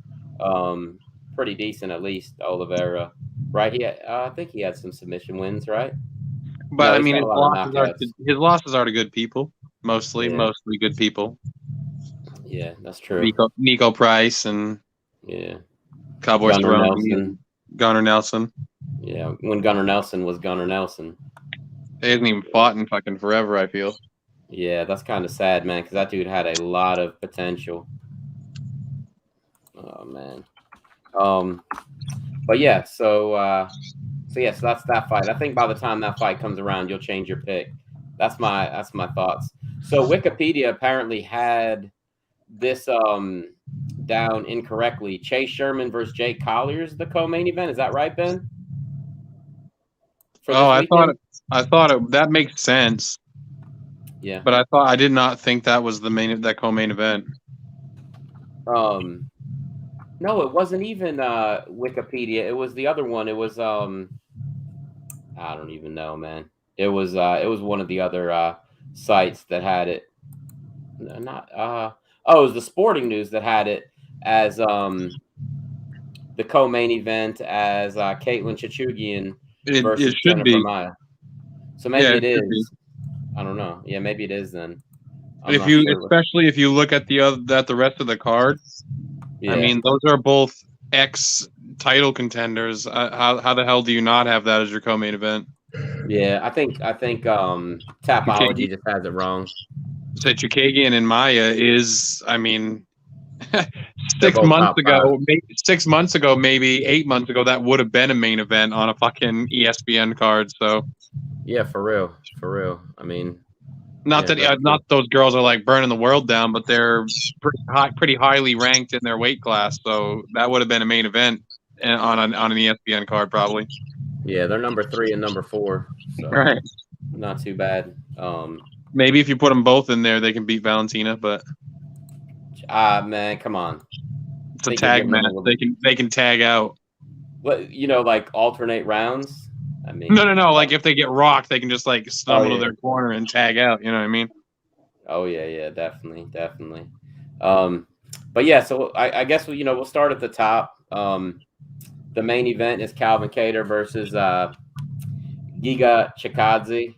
pretty decent at least. Oliveira, right? I think he had some submission wins, right? But I mean, his losses are to good people, mostly good people. Yeah, that's true. Neko Price and Cowboy Gunnar Nelson. Yeah, when Gunnar Nelson was Gunnar Nelson. They hasn't even fought in fucking forever, I feel. Yeah, that's kind of sad, man, because that dude had a lot of potential. Oh, man. But yeah, so that's that fight. I think by the time that fight comes around, you'll change your pick. That's my thoughts. So Wikipedia apparently had this down incorrectly. Chase Sherman versus Jake Collier's the co-main event. Is that right, Ben? I thought that makes sense. Yeah, but I did not think that was that co-main event. No, it wasn't even Wikipedia. It was the other one. It was I don't even know, man. It was one of the other sites that had it. It was the Sporting News that had it as the co-main event as Caitlin Chickadze versus Jennifer Maia. So maybe it is. I don't know. Yeah, maybe it is then. Especially if you look at the rest of the card. Yeah. I mean, those are both ex-title contenders. How the hell do you not have that as your co-main event? Yeah, I think Tapology just has it wrong. So Chickadze and Maya is, I mean, They're 6 both months top ago, five. 6 months ago, maybe 8 months ago, that would have been a main event on a fucking ESPN card. So Yeah, for real. I mean, not that those girls are like burning the world down, but they're pretty highly ranked in their weight class. So that would have been a main event on an ESPN card probably. Yeah, they're number 3 and number 4. So Right. not too bad. Maybe if you put them both in there, they can beat Valentina. But man, come on. It's a tag match. They can tag out. What, like alternate rounds? I mean, no. Like if they get rocked, they can just like stumble to their corner and tag out. You know what I mean? Oh yeah, definitely. But yeah, so I guess we'll start at the top. The main event is Calvin Kattar versus Giga Chickadze.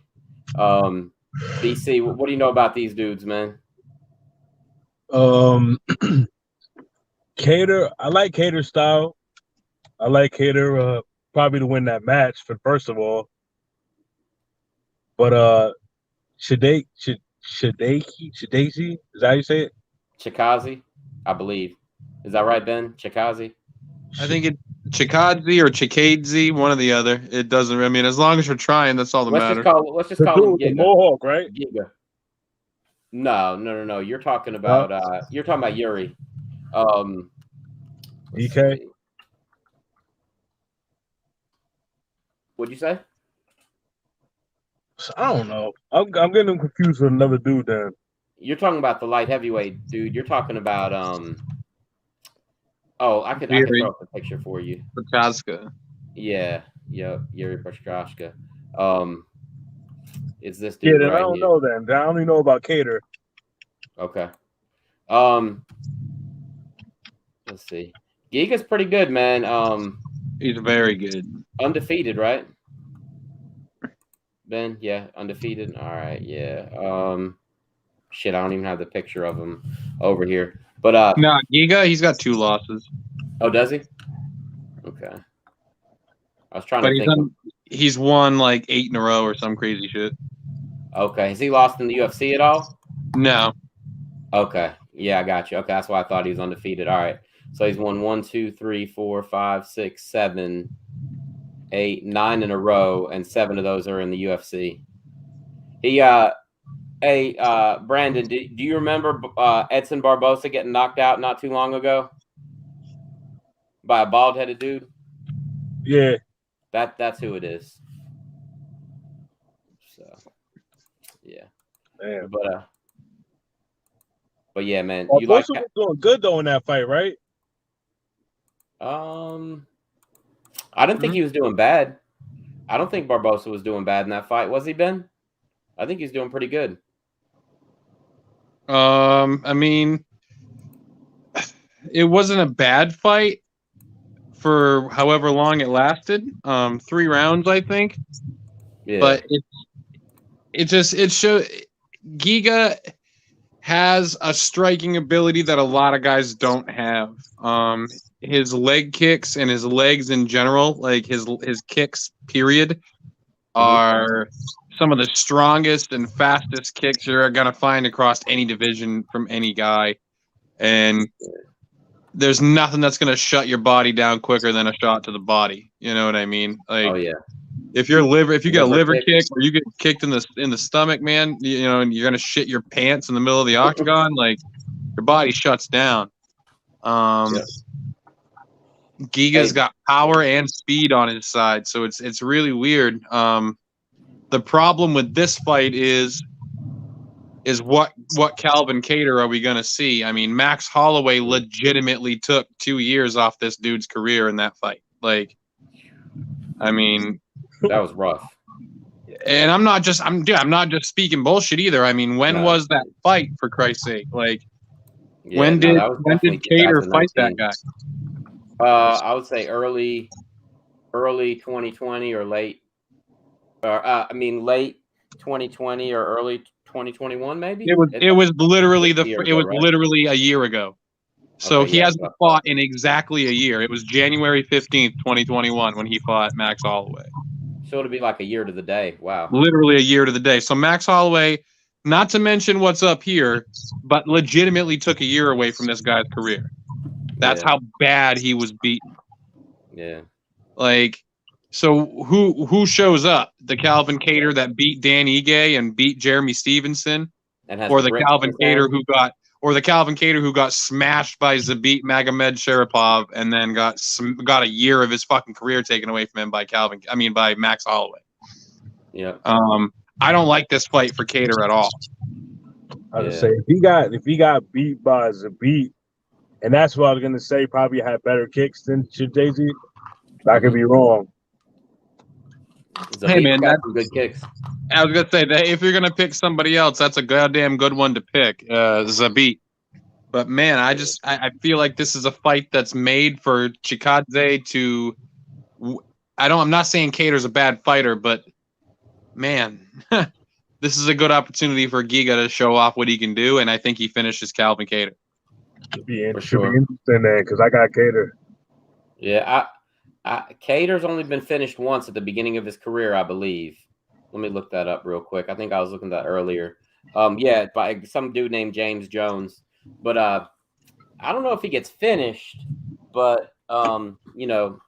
BC, what do you know about these dudes, man? Kattar, I like Kattar's style. I like Kattar probably to win that match first of all. But Chickadze, is that how you say it? Chickadze, I believe. Is that right, Ben? Chickadze? I think it's Chickadze or Chickadze, one or the other. It doesn't. I mean, as long as you're trying, that's all that matters. Let's just call him Giga. Mohawk, right? Giga. No. You're talking about Yuri. DK. What'd you say? I don't know. I'm getting them confused with another dude. Then you're talking about the light heavyweight dude. You're talking about I can throw up a picture for you. Prochaska. Yeah. Yep. Yuri Prochaska. It's this dude. Yeah, then right I don't here. know. Then I only know about Kattar. Okay. Let's see. Giga's pretty good, man. He's very good. Undefeated, right? Ben, yeah, undefeated. All right, yeah. Shit, I don't even have the picture of him over here. But no, Giga, he's got 2 losses. Oh, does he? Okay. I was trying to think. He's won like 8 in a row or some crazy shit. Okay. Has he lost in the UFC at all? No. Okay. Yeah, I got you. Okay, that's why I thought he was undefeated. All right. So he's won 1, 2, 3, 4, 5, 6, 7, 8, 9 in a row, and 7 of those are in the UFC. Hey, Brandon, do you remember Edson Barbosa getting knocked out not too long ago by a bald-headed dude? Yeah. That's who it is. So, yeah. Man. But yeah, man. Barbosa was doing good though in that fight, right? I didn't think he was doing bad. I don't think Barbosa was doing bad in that fight. Was he, Ben? I think he's doing pretty good. I mean, it wasn't a bad fight for however long it lasted. 3 rounds, I think. Yeah. But it shows Giga has a striking ability that a lot of guys don't have. His leg kicks and his legs in general, like his kicks, period, are some of the strongest and fastest kicks you're gonna find across any division from any guy. And there's nothing that's gonna shut your body down quicker than a shot to the body. You know what I mean? Like, oh yeah. If you get a liver kick or you get kicked in the stomach, man, you know, and you're gonna shit your pants in the middle of the octagon, like your body shuts down. Giga's got power and speed on his side, so it's really weird. The problem with this fight is what Calvin Kattar are we gonna see? I mean, Max Holloway legitimately took 2 years off this dude's career in that fight. Like, I mean, that was rough. And I'm not just speaking bullshit either. I mean, when was that fight, for Christ's sake? Like, when did Kattar fight that guy? I would say early 2020 or late 2020 or early 2021, maybe. It was literally literally a year ago. So he hasn't fought in exactly a year. It was January 15th, 2021 when he fought Max Holloway. So it'll be like a year to the day. Wow. Literally a year to the day. So Max Holloway, not to mention what's up here, but legitimately took a year away from this guy's career. That's how bad he was beaten. Yeah. Like, so who shows up? The Calvin Kattar that beat Dan Ige and beat Jeremy Stevenson, or the Calvin Kattar who got smashed by Zabit Magomed Sharipov and then got a year of his fucking career taken away from him by Max Holloway. Yeah. I don't like this fight for Kattar at all. I would say if he got beat by Zabit, and that's what I was gonna say, probably had better kicks than Chickadze. I could be wrong. Hey man, that's some good kicks. I was gonna say that if you're gonna pick somebody else, that's a goddamn good one to pick, Zabit. But man, I feel like this is a fight that's made for Chickadze to. I'm not saying Kattar's a bad fighter, but man, this is a good opportunity for Giga to show off what he can do, and I think he finishes Calvin Kattar. Should be interesting there because I got Kattar. Yeah, Kattar's only been finished once at the beginning of his career, I believe. Let me look that up real quick. I think I was looking at that earlier. Yeah, by some dude named James Jones. But I don't know if he gets finished, but you know,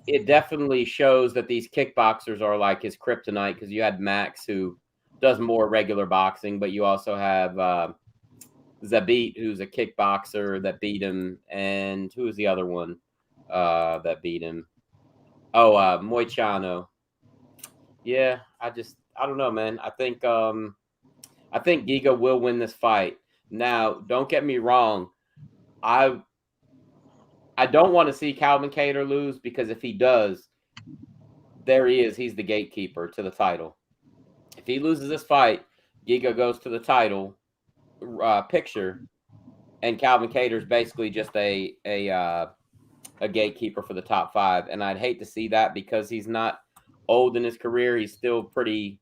it definitely shows that these kickboxers are like his kryptonite, because you had Max, who does more regular boxing, but you also have Zabit, who's a kickboxer that beat him, and who was the other one that beat him? Oh, Moicano. Yeah, I don't know, man. I think Giga will win this fight. Now, don't get me wrong. I don't want to see Calvin Kattar lose, because if he does, there he is. He's the gatekeeper to the title. If he loses this fight, Giga goes to the title picture, and Calvin Kattar's basically just a gatekeeper for the top 5. And I'd hate to see that, because he's not old in his career. He's still pretty,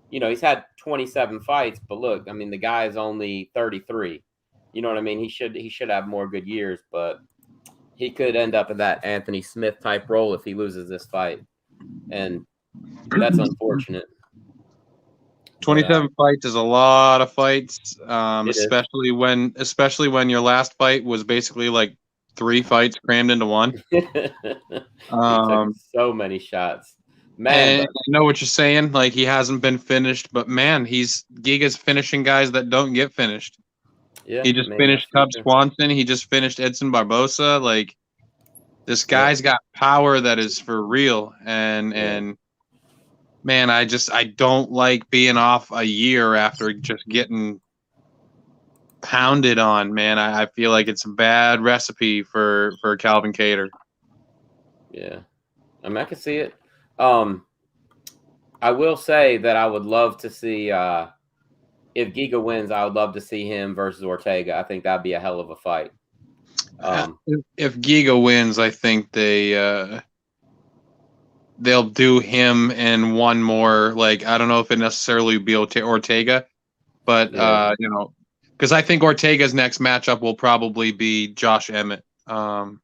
he's had 27 fights, but look, I mean, the guy is only 33. You know what I mean? He should have more good years, but he could end up in that Anthony Smith type role if he loses this fight. And that's unfortunate. 27 fights is a lot of fights, especially when your last fight was basically like 3 fights crammed into one. He took so many shots. Man, I know what you're saying. Like, he hasn't been finished, but man, Giga's finishing guys that don't get finished. Yeah, he just finished Cub Swanson. He just finished Edson Barbosa. Like, this guy's got power that is for real. And man, I don't like being off a year after just getting pounded on, man. I feel like it's a bad recipe for Calvin Kattar. Yeah. I mean, I can see it. I will say that I would love to see if Giga wins, I would love to see him versus Ortega. I think that'd be a hell of a fight. If Giga wins, I think they'll do him and one more. Like, I don't know if it necessarily be Ortega, but because I think Ortega's next matchup will probably be Josh Emmett. But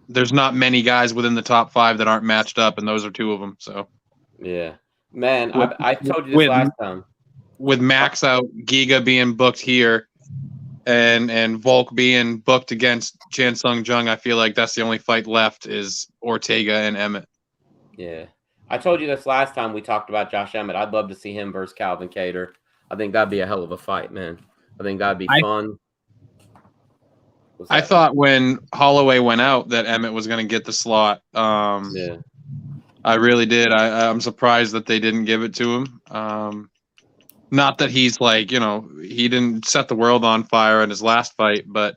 there's not many guys within the top 5 that aren't matched up, and those are 2 of them. So yeah, man, I told you this last time. With Max out, Giga being booked here, and Volk being booked against Chan Sung Jung, I feel like that's the only fight left is Ortega and Emmett. Yeah. I told you this last time we talked about Josh Emmett. I'd love to see him versus Calvin Kattar. I think that'd be a hell of a fight, man. I think that'd be fun. I thought when Holloway went out that Emmett was going to get the slot. Yeah. I really did. I'm surprised that they didn't give it to him. Not that he's like, he didn't set the world on fire in his last fight, but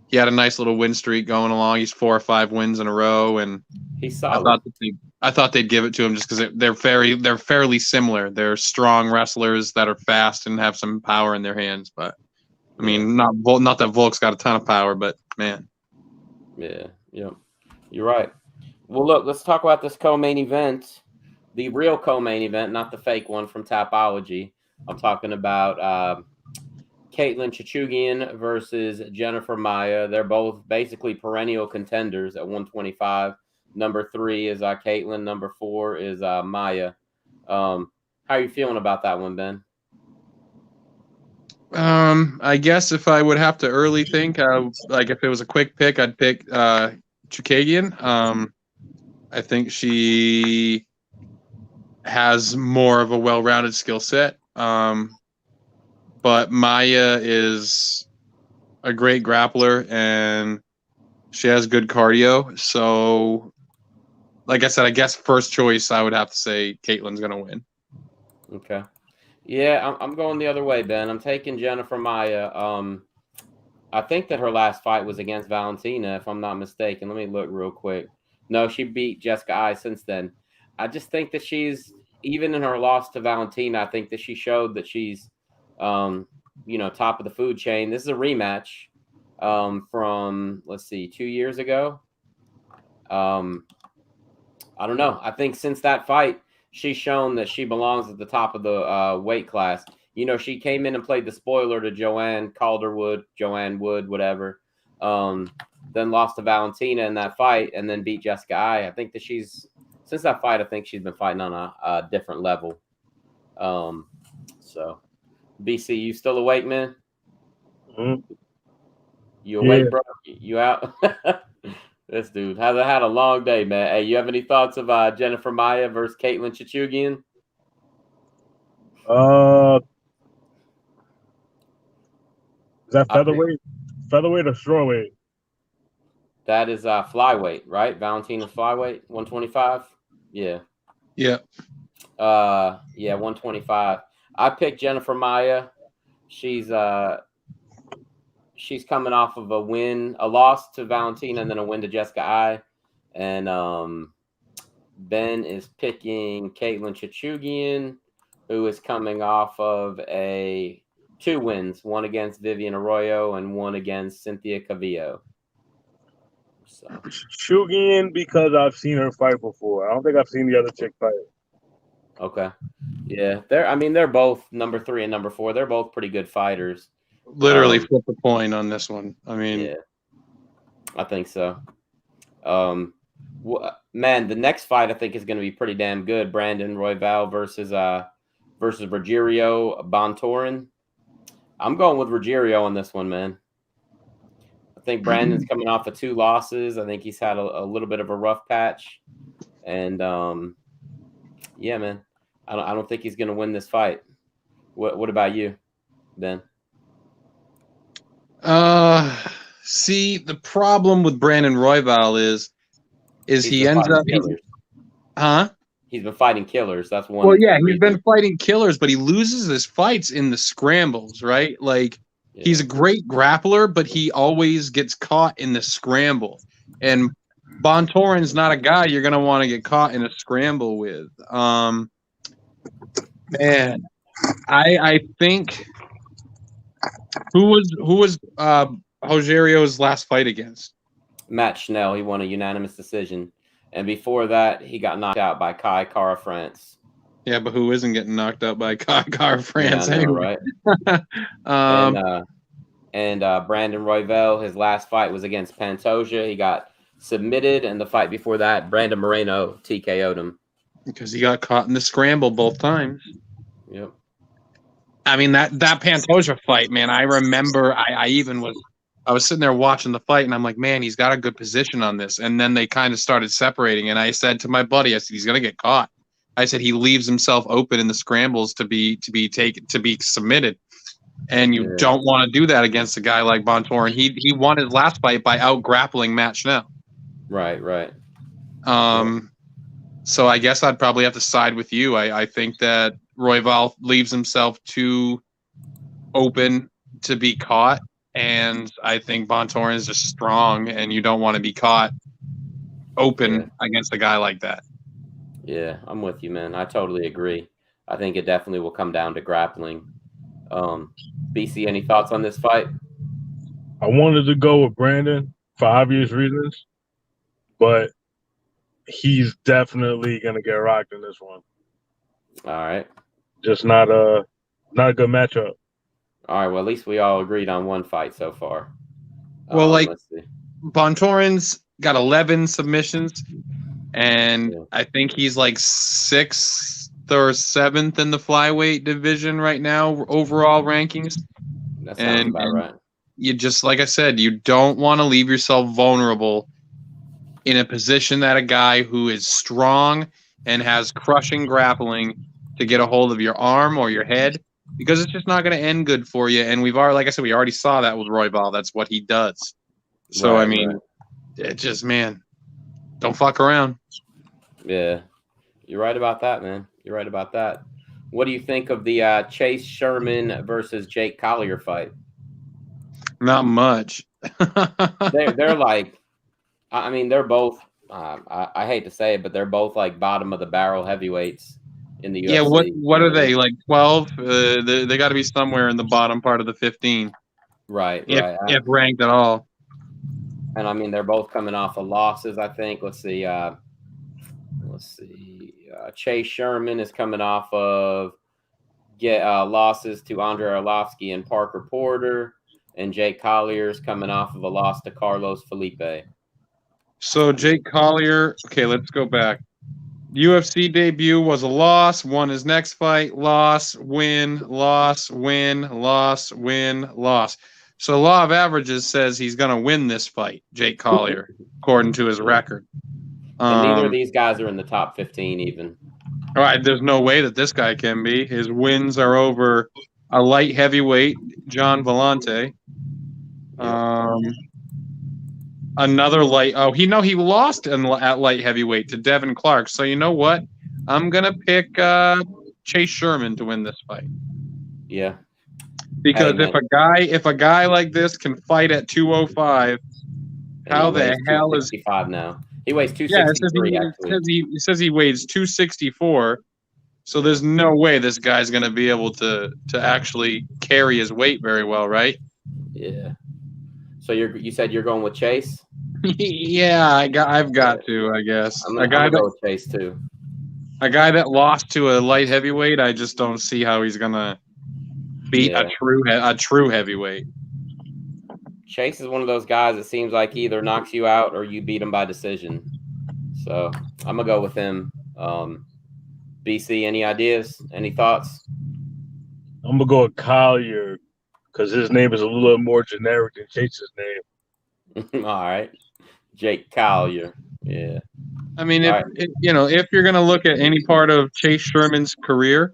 he had a nice little win streak going along. He's 4 or 5 wins in a row, and he's solid. I thought they'd give it to him just because they're fairly similar. They're strong wrestlers that are fast and have some power in their hands. But I mean, not that Volk's got a ton of power, but man. Yeah, you're right. Well, look, let's talk about this co-main event, the real co-main event, not the fake one from Tapology. I'm talking about Caitlin Chichugian versus Jennifer Maia. They're both basically perennial contenders at 125. Number 3 is Caitlin. Number 4 is Maya. How are you feeling about that one, Ben? I guess if I would have to early think, like if it was a quick pick, I'd pick Chickadze. I think she has more of a well-rounded skill set. But Maya is a great grappler and she has good cardio. So, like I said, I guess first choice, I would have to say Caitlin's going to win. Okay. Yeah, I'm going the other way, Ben. I'm taking Jennifer Maya. I think that her last fight was against Valentina, if I'm not mistaken. Let me look real quick. No, she beat Jessica Ai since then. I just think that she's, even in her loss to Valentina, I think that she showed that she's, top of the food chain. This is a rematch from, let's see, 2 years ago. I don't know. I think since that fight, she's shown that she belongs at the top of the weight class. She came in and played the spoiler to Joanne Wood, whatever. Then lost to Valentina in that fight and then beat Jessica Ai. I think that since that fight, I think she's been fighting on a different level. So, BC, you still awake, man? Mm-hmm. You awake, bro? You out? This dude has had a long day, man. Hey, you have any thoughts of Jennifer Maya versus Caitlin Chichugian? Is that featherweight? Featherweight or strawweight? That is flyweight, right? Valentina's flyweight, 125. Yeah. Yeah. 125. I picked Jennifer Maya. She's coming off of a loss to Valentina and then a win to Jessica Ai. And Ben is picking Caitlin Chichugian, who is coming off of 2 wins, one against Vivian Arroyo and one against Cynthia Cavillo. So. Chichugian because I've seen her fight before. I don't think I've seen the other chick fight. Okay. Yeah, they're both number 3 and number 4. They're both pretty good fighters. Literally flip a coin on this one. Yeah, I think so. Man, the next fight I think is going to be pretty damn good. Brandon Royval versus Rogerio Bontorin. I'm going with Rogerio on this one, man. I think Brandon's coming off of 2 losses. I think he's had a little bit of a rough patch, and yeah, man, I don't think he's going to win this fight. What about you, Ben? See, the problem with Brandon Royval is he ends up He's been fighting killers. That's one. Well, yeah, he's been fighting killers, but he loses his fights in the scrambles, right? Like he's a great grappler, but he always gets caught in the scramble. And Bontorin's not a guy you're gonna want to get caught in a scramble with. Man, I think who was Rogerio's last fight against? Matt Schnell. He won a unanimous decision. And before that, he got knocked out by Kai Kara France. Yeah, but who isn't getting knocked out by Kai Kara France anyway? Right? And Brandon Royval, his last fight was against Pantoja. He got submitted, and the fight before that, Brandon Moreno TKO'd him. Because he got caught in the scramble both times. Yep. I mean, that Pantoja fight, man, I remember I was sitting there watching the fight, and I'm like, man, he's got a good position on this. And then they kind of started separating, and I said to my buddy, I said, he's going to get caught. I said, he leaves himself open in the scrambles to be submitted. And you don't want to do that against a guy like Bontorin. He won his last fight by out-grappling Matt Schnell. Right. So I guess I'd probably have to side with you. I think that Royval leaves himself too open to be caught. And I think Bontorin is just strong, and you don't want to be caught open against a guy like that. Yeah, I'm with you, man. I totally agree. I think it definitely will come down to grappling. BC, any thoughts on this fight? I wanted to go with Brandon for obvious reasons, but he's definitely going to get rocked in this one. All right. Just not a good matchup. All right, well, at least we all agreed on one fight so far. Well, Bontorin's got 11 submissions. and I think he's like 6th or 7th in the flyweight division right now, overall rankings. That sounds about right. You just, like I said, you don't want to leave yourself vulnerable in a position that a guy who is strong and has crushing grappling to get a hold of your arm or your head, because it's just not going to end good for you. And we've already, like I said, we already saw that with Royval. That's what he does. So, I mean, it just, man, don't fuck around. Yeah, you're right about that, man. You're right about that. What do you think of the Chase Sherman versus Jake Collier fight? Not much. They're like, I mean, they're both. I hate to say it, but they're both like bottom of the barrel heavyweights in the UFC. Yeah, what are they, like 12? They got to be somewhere in the bottom part of the 15. Right, if ranked at all. And I mean, they're both coming off of losses, I think. Let's see. Chase Sherman is coming off of losses to Andre Arlovsky and Parker Porter, and Jake Collier is coming off of a loss to Carlos Felipe. So Jake Collier, okay, let's go back. UFC debut was a loss. Won his next fight, loss, win, loss, win, loss, win, loss. So law of averages says he's going to win this fight, Jake Collier, according to his record. And neither of these guys are in the top 15 even. All right, there's no way that this guy can be. His wins are over a light heavyweight, John Vellante. Another light. Oh, he lost at light heavyweight to Devin Clark. So you know what? I'm gonna pick Chase Sherman to win this fight. Yeah. Because if a guy like this can fight at 205, how the hell is 265 now? He weighs 263. Yeah, it says he weighs 264. So there's no way this guy's gonna be able to actually carry his weight very well, right? Yeah. So you said you're going with Chase? Yeah, I've got to, I guess. I'm gonna go with Chase too. A guy that lost to a light heavyweight, I just don't see how he's gonna beat a true heavyweight. Chase is one of those guys that seems like he either knocks you out or you beat him by decision. So I'm gonna go with him. BC, any ideas? Any thoughts? I'm gonna go with Collier because his name is a little more generic than Chase's name. All right, Jake Collier. Yeah. I mean, if you're gonna look at any part of Chase Sherman's career,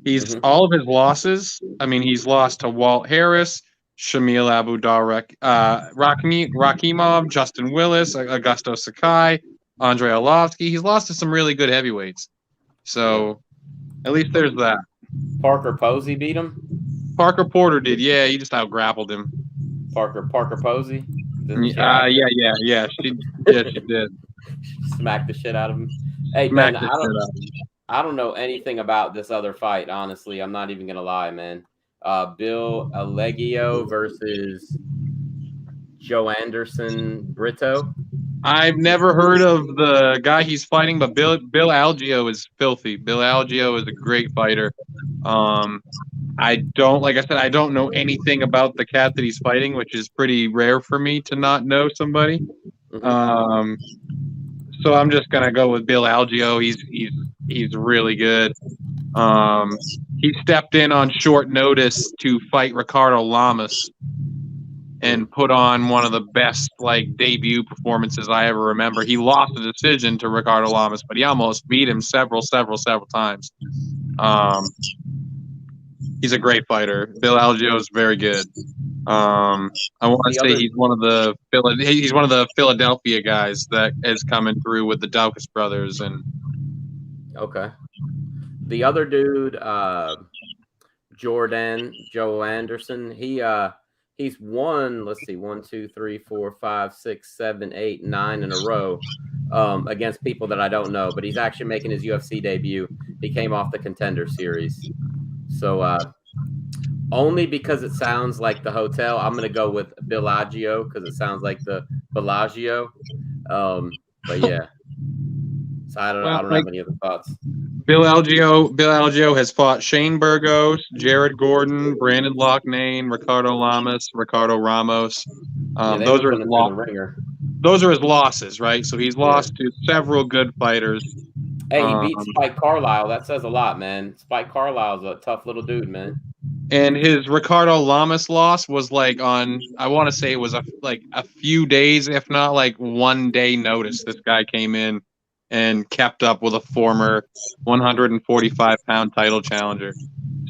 he's all of his losses. I mean, he's lost to Walt Harris, Shamil Abu-Darek, Rakimov, Justin Willis, Augusto Sakai, Andre Arlovsky. He's lost to some really good heavyweights. So at least there's that. Parker Posey beat him? Parker Porter did, yeah. He just out-grappled him. Parker Posey? Yeah. She did. Smacked the shit out of him. Hey, man, I don't know anything about this other fight, honestly. I'm not even going to lie, man. Bill Allegio versus Joe Anderson Brito. I've never heard of the guy he's fighting, but Bill Algeo is filthy. Bill Algeo is a great fighter. I don't know anything about the cat that he's fighting, which is pretty rare for me to not know somebody. So I'm just gonna go with Bill Algeo. He's really good. He stepped in on short notice to fight Ricardo Lamas and put on one of the best debut performances I ever remember. He lost the decision to Ricardo Lamas, but he almost beat him several times. He's a great fighter. Bill Algeo is very good. I want to say he's one of the Philadelphia guys that is coming through with the Daukaus brothers. And okay, the other dude, Joe Anderson. He's won. Let's see, 1, 2, 3, 4, 5, 6, 7, 8, 9 in a row against people that I don't know. But he's actually making his UFC debut. He came off the Contender Series. So only because it sounds like the hotel, I'm going to go with Bellagio because it sounds like the Bellagio. But yeah, so I don't have any other thoughts. Bill Algeo has fought Shane Burgos, Jared Gordon, Brandon Loughnane, Ricardo Lamas, Ricardo Ramos. Those are his those are his losses, right? So he's lost to several good fighters. Hey, he beat Spike Carlisle. That says a lot, man. Spike Carlisle's a tough little dude, man. And his Ricardo Lamas loss was like on, I want to say it was like a few days, if not like 1 day notice. This guy came in and kept up with a former 145-pound title challenger.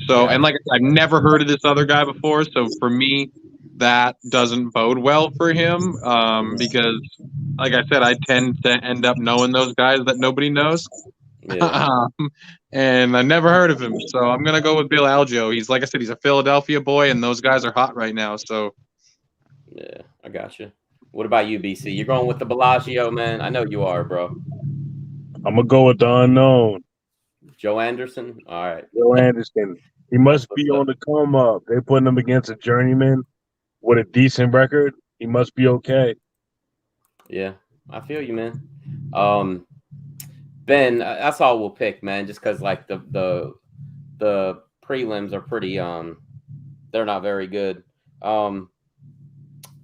So, and like I've never heard of this other guy before. So for me, that doesn't bode well for him because, like I said, I tend to end up knowing those guys that nobody knows. Yeah. And I never heard of him, so I'm gonna go with Bill Algeo. He's, like I said, he's a Philadelphia boy, and those guys are hot right now. So, yeah, I got you. What about you, BC? You're going with the Bellagio, man. I know you are, bro. I'm gonna go with the unknown. Joe Anderson. All right. Joe Anderson. He must be on the come up. They're putting him against a journeyman with a decent record. He must be okay. Yeah, I feel you, man. Ben, that's all we'll pick, man. Just because like the prelims are pretty they're not very good. But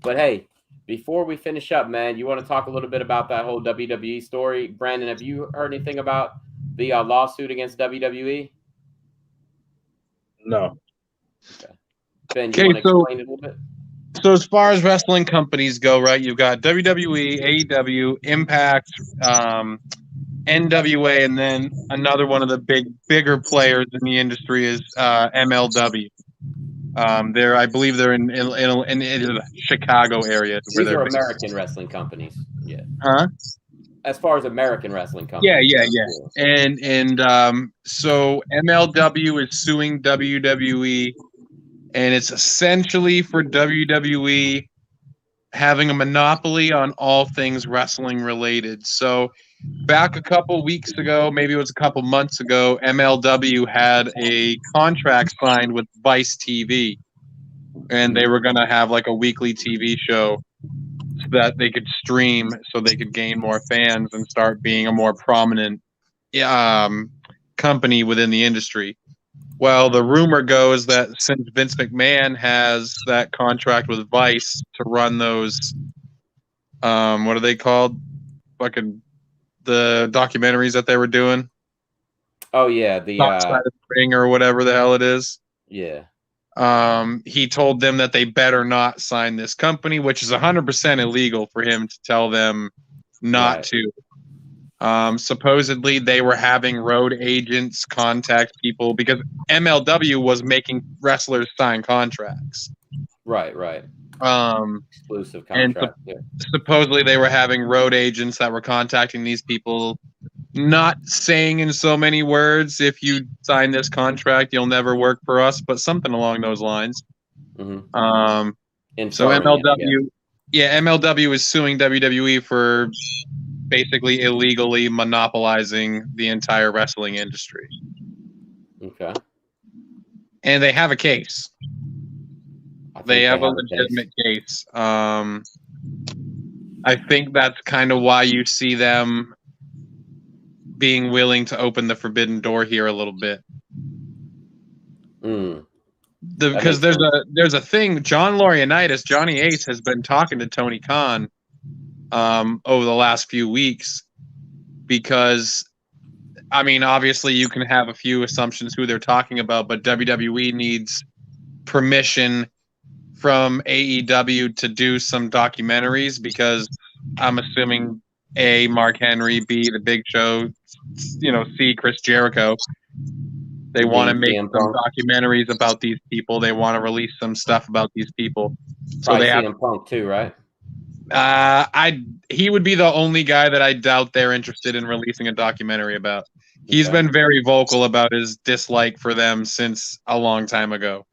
hey, before we finish up, man, you want to talk a little bit about that whole WWE story? Brandon, have you heard anything about the lawsuit against WWE? No. Okay. Ben, you want to explain it a little bit? So as far as wrestling companies go, right, you've got WWE, AEW, Impact, NWA, and then another one of the bigger players in the industry is MLW. I believe they're in the Chicago area. These are American wrestling companies. Yeah. Huh? As far as American wrestling companies. Yeah. And so MLW is suing WWE, and it's essentially for WWE having a monopoly on all things wrestling related. So back a couple weeks ago, maybe it was a couple months ago, MLW had a contract signed with Vice TV, and they were going to have like a weekly TV show so that they could stream, so they could gain more fans and start being a more prominent company within the industry. Well, the rumor goes that since Vince McMahon has that contract with Vice to run those, what are they called? Fucking the documentaries that they were doing. Oh yeah, the Side of the Ring or whatever the hell it is. Yeah. He told them that they better not sign this company, which is 100% illegal for him to tell them not to. Supposedly they were having road agents contact people because MLW was making wrestlers sign contracts. Right. Exclusive contract. Supposedly they were having road agents that were contacting these people, not saying in so many words, if you sign this contract, you'll never work for us, but something along those lines. Mm-hmm. So MLW is suing WWE for basically illegally monopolizing the entire wrestling industry. Okay. And they have a case. They have a legitimate case. I think that's kind of why you see them being willing to open the forbidden door here a little bit. Because there's a thing. John Laurinaitis, Johnny Ace, has been talking to Tony Khan over the last few weeks because, I mean, obviously you can have a few assumptions who they're talking about, but WWE needs permission from AEW to do some documentaries because I'm assuming A, Mark Henry, B, The Big Show, C, Chris Jericho. They want to make some documentaries about these people. They want to release some stuff about these people. So they have Punk too, right? He would be the only guy that I doubt they're interested in releasing a documentary about. He's been very vocal about his dislike for them since a long time ago.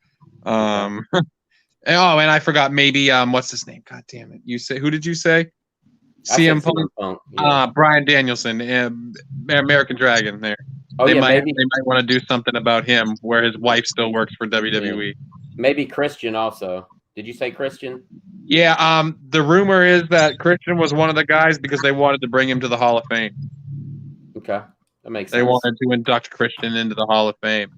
Oh, and I forgot, maybe what's his name? God damn it! Who did you say? CM Punk. Yeah. Brian Danielson, American Dragon. There. Oh, they might want to do something about him, where his wife still works for WWE. Yeah. Maybe Christian also. Did you say Christian? Yeah. The rumor is that Christian was one of the guys because they wanted to bring him to the Hall of Fame. Okay, that makes sense. They wanted to induct Christian into the Hall of Fame.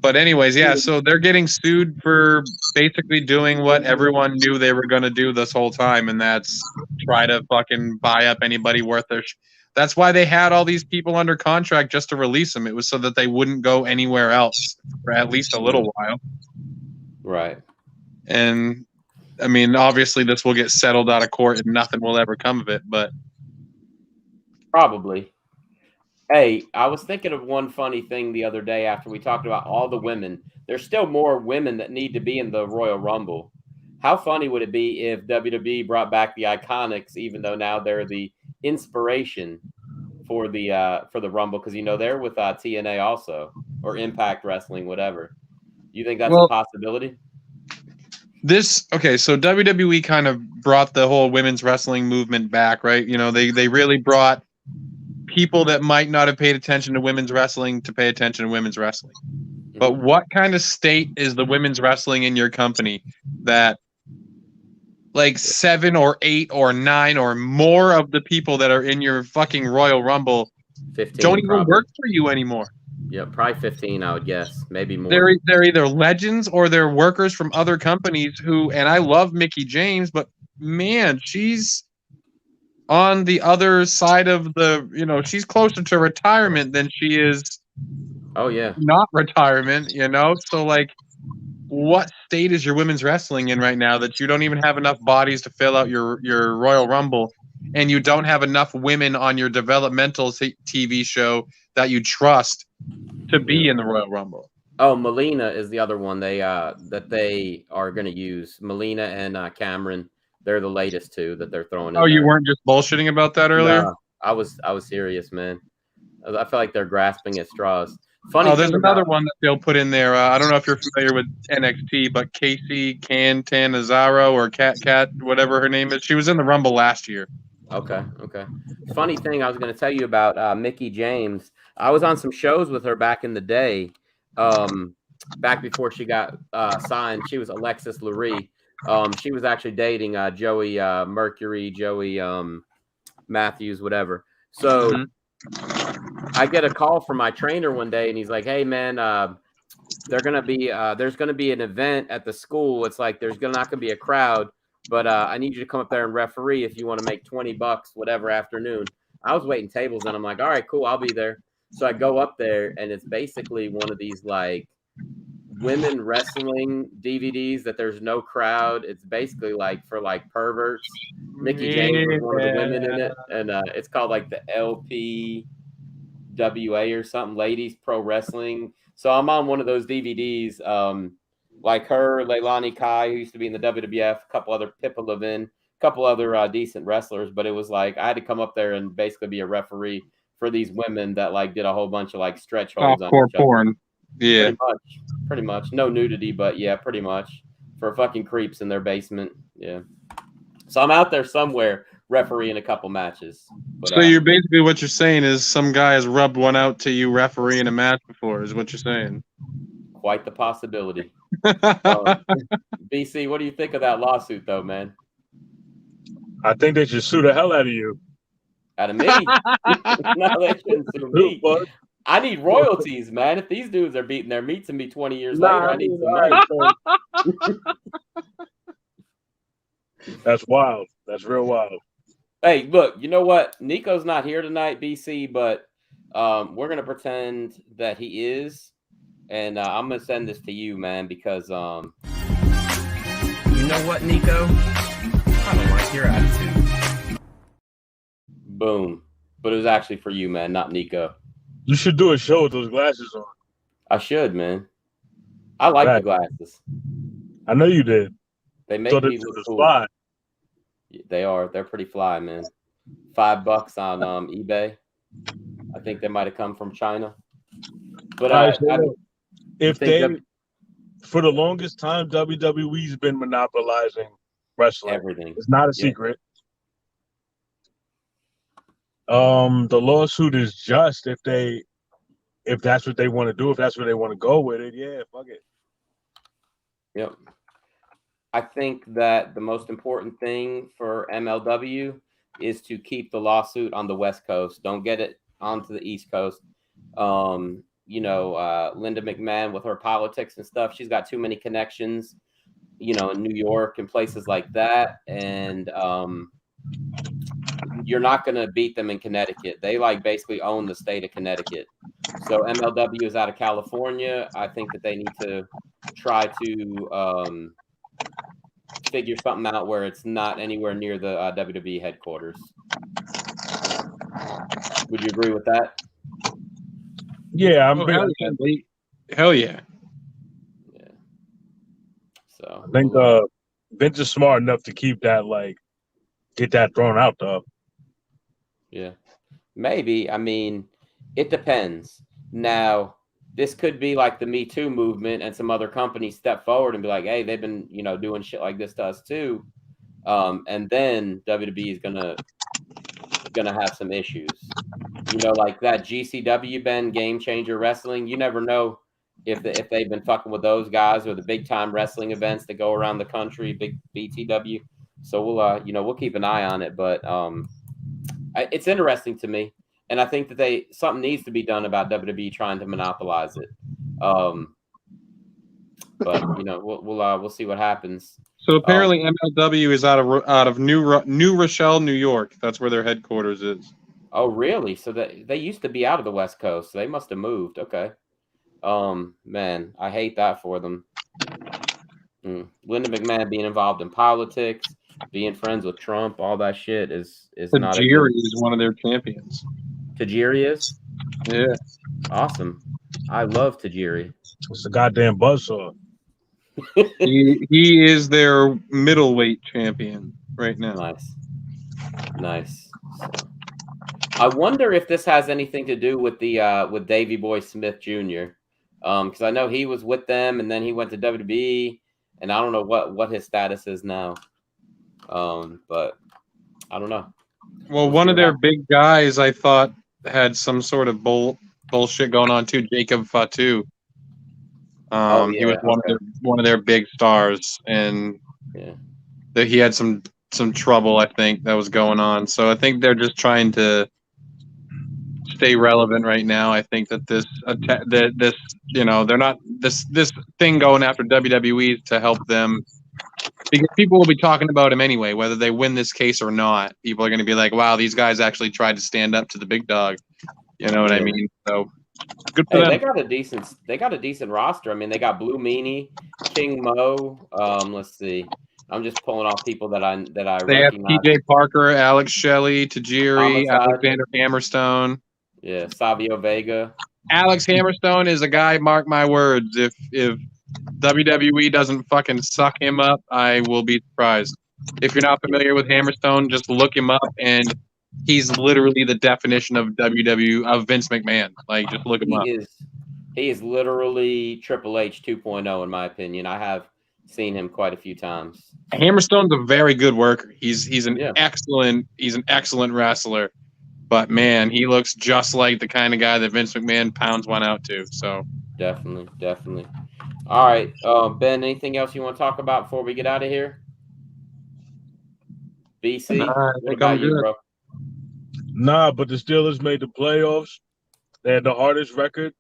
But anyways, yeah, so they're getting sued for basically doing what everyone knew they were going to do this whole time, and that's try to fucking buy up anybody worth their That's why they had all these people under contract just to release them. It was so that they wouldn't go anywhere else for at least a little while. Right. And I mean, obviously this will get settled out of court and nothing will ever come of it, but probably. Hey, I was thinking of one funny thing the other day after we talked about all the women. There's still more women that need to be in the Royal Rumble. How funny would it be if WWE brought back the Iconics, even though now they're the inspiration for the Rumble? Because, you know, they're with TNA also, or Impact Wrestling, whatever. You think that's a possibility? So WWE kind of brought the whole women's wrestling movement back, right? You know, they really brought people that might not have paid attention to women's wrestling to pay attention to women's wrestling. But what kind of state is the women's wrestling in your company that like 7 or 8 or 9 or more of the people that are in your fucking Royal Rumble 15 don't even work for you anymore? Yeah, probably 15, I would guess. Maybe more. They're either legends or they're workers from other companies who, and I love Mickie James, but man, she's on the other side of the, you know, she's closer to retirement than she is not retirement, you know? So like, what state is your women's wrestling in right now that you don't even have enough bodies to fill out your Royal Rumble, and you don't have enough women on your developmental TV show that you trust to be in the Royal Rumble? Oh, Melina is the other one that they are going to use. Melina and Cameron. They're the latest two that they're throwing in. Oh, you weren't just bullshitting about that earlier? No, I was serious, man. I feel like they're grasping at straws. Funny. Oh, there's another one that they'll put in there. I don't know if you're familiar with NXT, but Casey Catanzaro or Cat, whatever her name is. She was in the Rumble last year. Okay. Funny thing I was going to tell you about Mickie James. I was on some shows with her back in the day, back before she got signed. She was Alexis Lurie. She was actually dating Joey Mercury, Joey Matthews, whatever. So I get a call from my trainer one day, and he's like, "Hey, man, there's gonna be an event at the school. It's like there's not gonna be a crowd, but I need you to come up there and referee if you want to make $20, whatever afternoon." I was waiting tables, and I'm like, "All right, cool, I'll be there." So I go up there, and it's basically one of these like women wrestling DVDs that there's no crowd. It's basically like for like perverts. Mickie James was one of the women in it, and it's called like the LPWA or something, Ladies Pro Wrestling. So I'm on one of those DVDs, like her, Leilani Kai, who used to be in the WWF, a couple other Pippa Levin, a couple other decent wrestlers, but it was like I had to come up there and basically be a referee for these women that like did a whole bunch of like stretch holds on each other. Porn. Yeah, pretty much. No nudity, but yeah, pretty much for fucking creeps in their basement. Yeah. So I'm out there somewhere refereeing a couple matches. But, so you're basically what you're saying is some guy has rubbed one out to you refereeing a match before, is what you're saying. Quite the possibility. BC, what do you think of that lawsuit, though, man? I think they should sue the hell out of you. Out of me? No, they shouldn't sue me. I need royalties, man. If these dudes are beating their meats and me 20 years later, I need some money. That's wild. That's real wild. Hey, look, you know what? Neko's not here tonight, BC, but we're going to pretend that he is. And I'm going to send this to you, man, because you know what, Neko? I don't like your attitude. Boom. But it was actually for you, man, not Neko. You should do a show with those glasses on. I should, man. I like the glasses. I know you did. They make me look cool. Fly. They are. They're pretty fly, man. $5 on eBay. I think they might have come from China. But if they, for the longest time, WWE's been monopolizing wrestling. Everything. It's not a secret. The lawsuit is just if that's what they want to do, if that's where they want to go with it, yeah, fuck it. Yep. I think that the most important thing for MLW is to keep the lawsuit on the West Coast. Don't get it onto the East Coast. Linda McMahon with her politics and stuff. She's got too many connections, in New York and places like that. And you're not going to beat them in Connecticut. They basically own the state of Connecticut. So MLW is out of California. I think that they need to try to figure something out where it's not anywhere near the WWE headquarters. Would you agree with that? Yeah, hell yeah. Yeah. So I think Vince is smart enough to keep that, get that thrown out though. Yeah, maybe. I mean, it depends. Now, this could be like the Me Too movement, and some other companies step forward and be like, "Hey, they've been, doing shit like this to us too," and then WWE is gonna have some issues. Like that GCW Ben Game Changer Wrestling. You never know if they've been fucking with those guys or the big time wrestling events that go around the country, big BTW. So we'll keep an eye on it, but it's interesting to me, and I think that something needs to be done about WWE trying to monopolize it. But we'll see what happens. So apparently MLW is out of New Rochelle, New York. That's where their headquarters is. Oh, really? So they used to be out of the West Coast. So they must have moved. Okay. Man, I hate that for them. Linda McMahon being involved in politics, being friends with Trump, all that shit is not. Tajiri is one of their champions. Tajiri is? Yeah. Awesome. I love Tajiri. It's a goddamn buzzsaw. he is their middleweight champion right now. Nice. So, I wonder if this has anything to do with the with Davey Boy Smith Jr. Because I know he was with them and then he went to WWE, and I don't know what his status is now. But I don't know. Well, one of their big guys, I thought, had some sort of bullshit going on too. Jacob Fatu. He was one of their big stars, and he had some trouble, I think, that was going on. So I think they're just trying to stay relevant right now. I think that this they're not this thing going after WWE to help them, because people will be talking about him anyway, whether they win this case or not. People are going to be like, "Wow, these guys actually tried to stand up to the big dog." You know what I mean? So good for them. They got a decent roster. I mean, they got Blue Meanie, King Mo. Let's see. I'm just pulling off people that I they recognize. have TJ Parker, Alex Shelley, Tajiri, Alexander Hammerstone. Yeah, Savio Vega. Alex Hammerstone is a guy, mark my words, if WWE doesn't fucking suck him up, I will be surprised. If you're not familiar with Hammerstone, just look him up, and he's literally the definition of of Vince McMahon. Just look him up. He is literally Triple H 2.0 in my opinion. I have seen him quite a few times. Hammerstone's a very good worker. He's an excellent wrestler. But man, he looks just like the kind of guy that Vince McMahon pounds one out to. So definitely. All right, Ben. Anything else you want to talk about before we get out of here? BC, what about you, bro? Nah, but the Steelers made the playoffs. They had the hardest record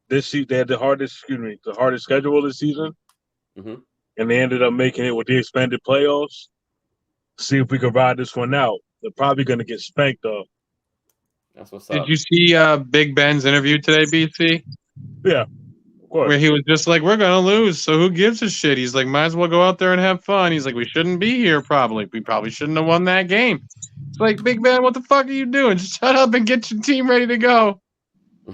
this season. They had the hardest schedule this season, and they ended up making it with the expanded playoffs. See if we can ride this one out. They're probably going to get spanked though. That's what's up. Did you see Big Ben's interview today, BC? Yeah, of course. Where he was just like, "We're gonna lose, so who gives a shit?" He's like, "Might as well go out there and have fun." He's like, "We shouldn't be here. We probably shouldn't have won that game." It's like, Big Ben, what the fuck are you doing? Just shut up and get your team ready to go.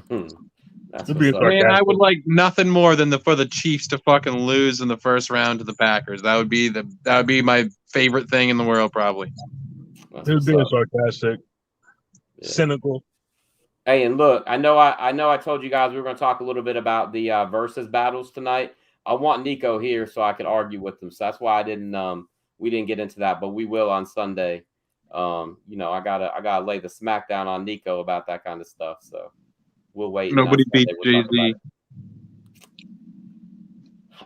That's Man, I would like nothing more than for the Chiefs to fucking lose in the first round to the Packers. That would be my favorite thing in the world, probably. It was being sarcastic. Yeah. Cynical. Hey, and look, I know I told you guys we were going to talk a little bit about the versus battles tonight. I want Neko here so I could argue with him. So that's why we didn't get into that, but we will on Sunday. I gotta lay the smackdown on Neko about that kind of stuff. So we'll wait. Nobody beat Jay-Z.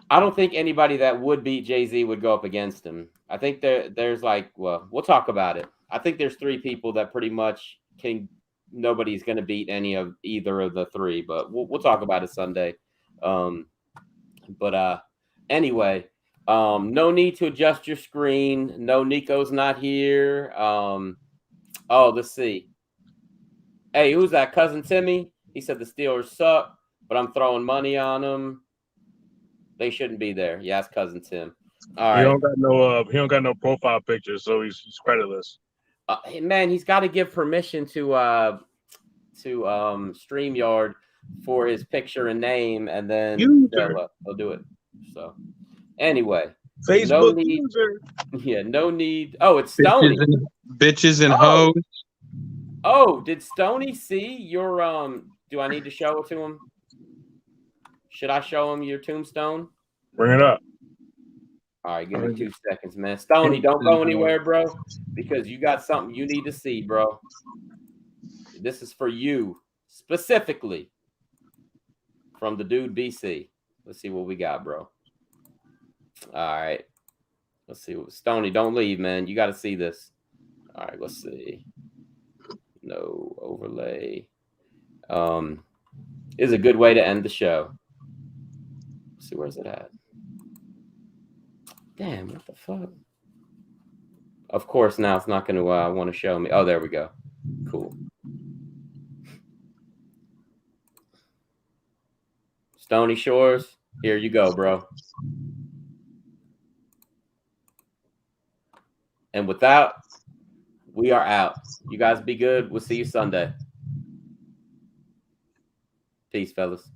I don't think anybody that would beat Jay-Z would go up against him. I think there's we'll talk about it. I think there's 3 people that pretty much can nobody's going to beat either of the three, but we'll talk about it Sunday. Anyway, no need to adjust your screen. No, Nico's not here. Let's see. Hey, who's that? Cousin Timmy? He said the Steelers suck, but I'm throwing money on them. They shouldn't be there. Yeah, it's Cousin Tim. All right. He don't got no profile picture, so he's creditless. Hey, man, he's got to give permission to StreamYard for his picture and name, and then they'll do it. So anyway, Facebook no need. user. Yeah, no need. Oh, it's Stoney. Bitches and hoes. Oh, did Stoney see your do I need to show it to him? Should I show him your tombstone? Bring it up. All right, give me 2 seconds, man. Stoney, don't go anywhere, bro, because you got something you need to see, bro. This is for you specifically from the dude BC. Let's see what we got, bro. All right. Let's see. Stoney, don't leave, man. You got to see this. All right, let's see. No overlay. Is a good way to end the show. Let's see, where's it at? Damn, what the fuck? Of course, now it's not going to want to show me. Oh, there we go. Cool. Stony Shores, here you go, bro. And with that, we are out. You guys be good. We'll see you Sunday. Peace, fellas.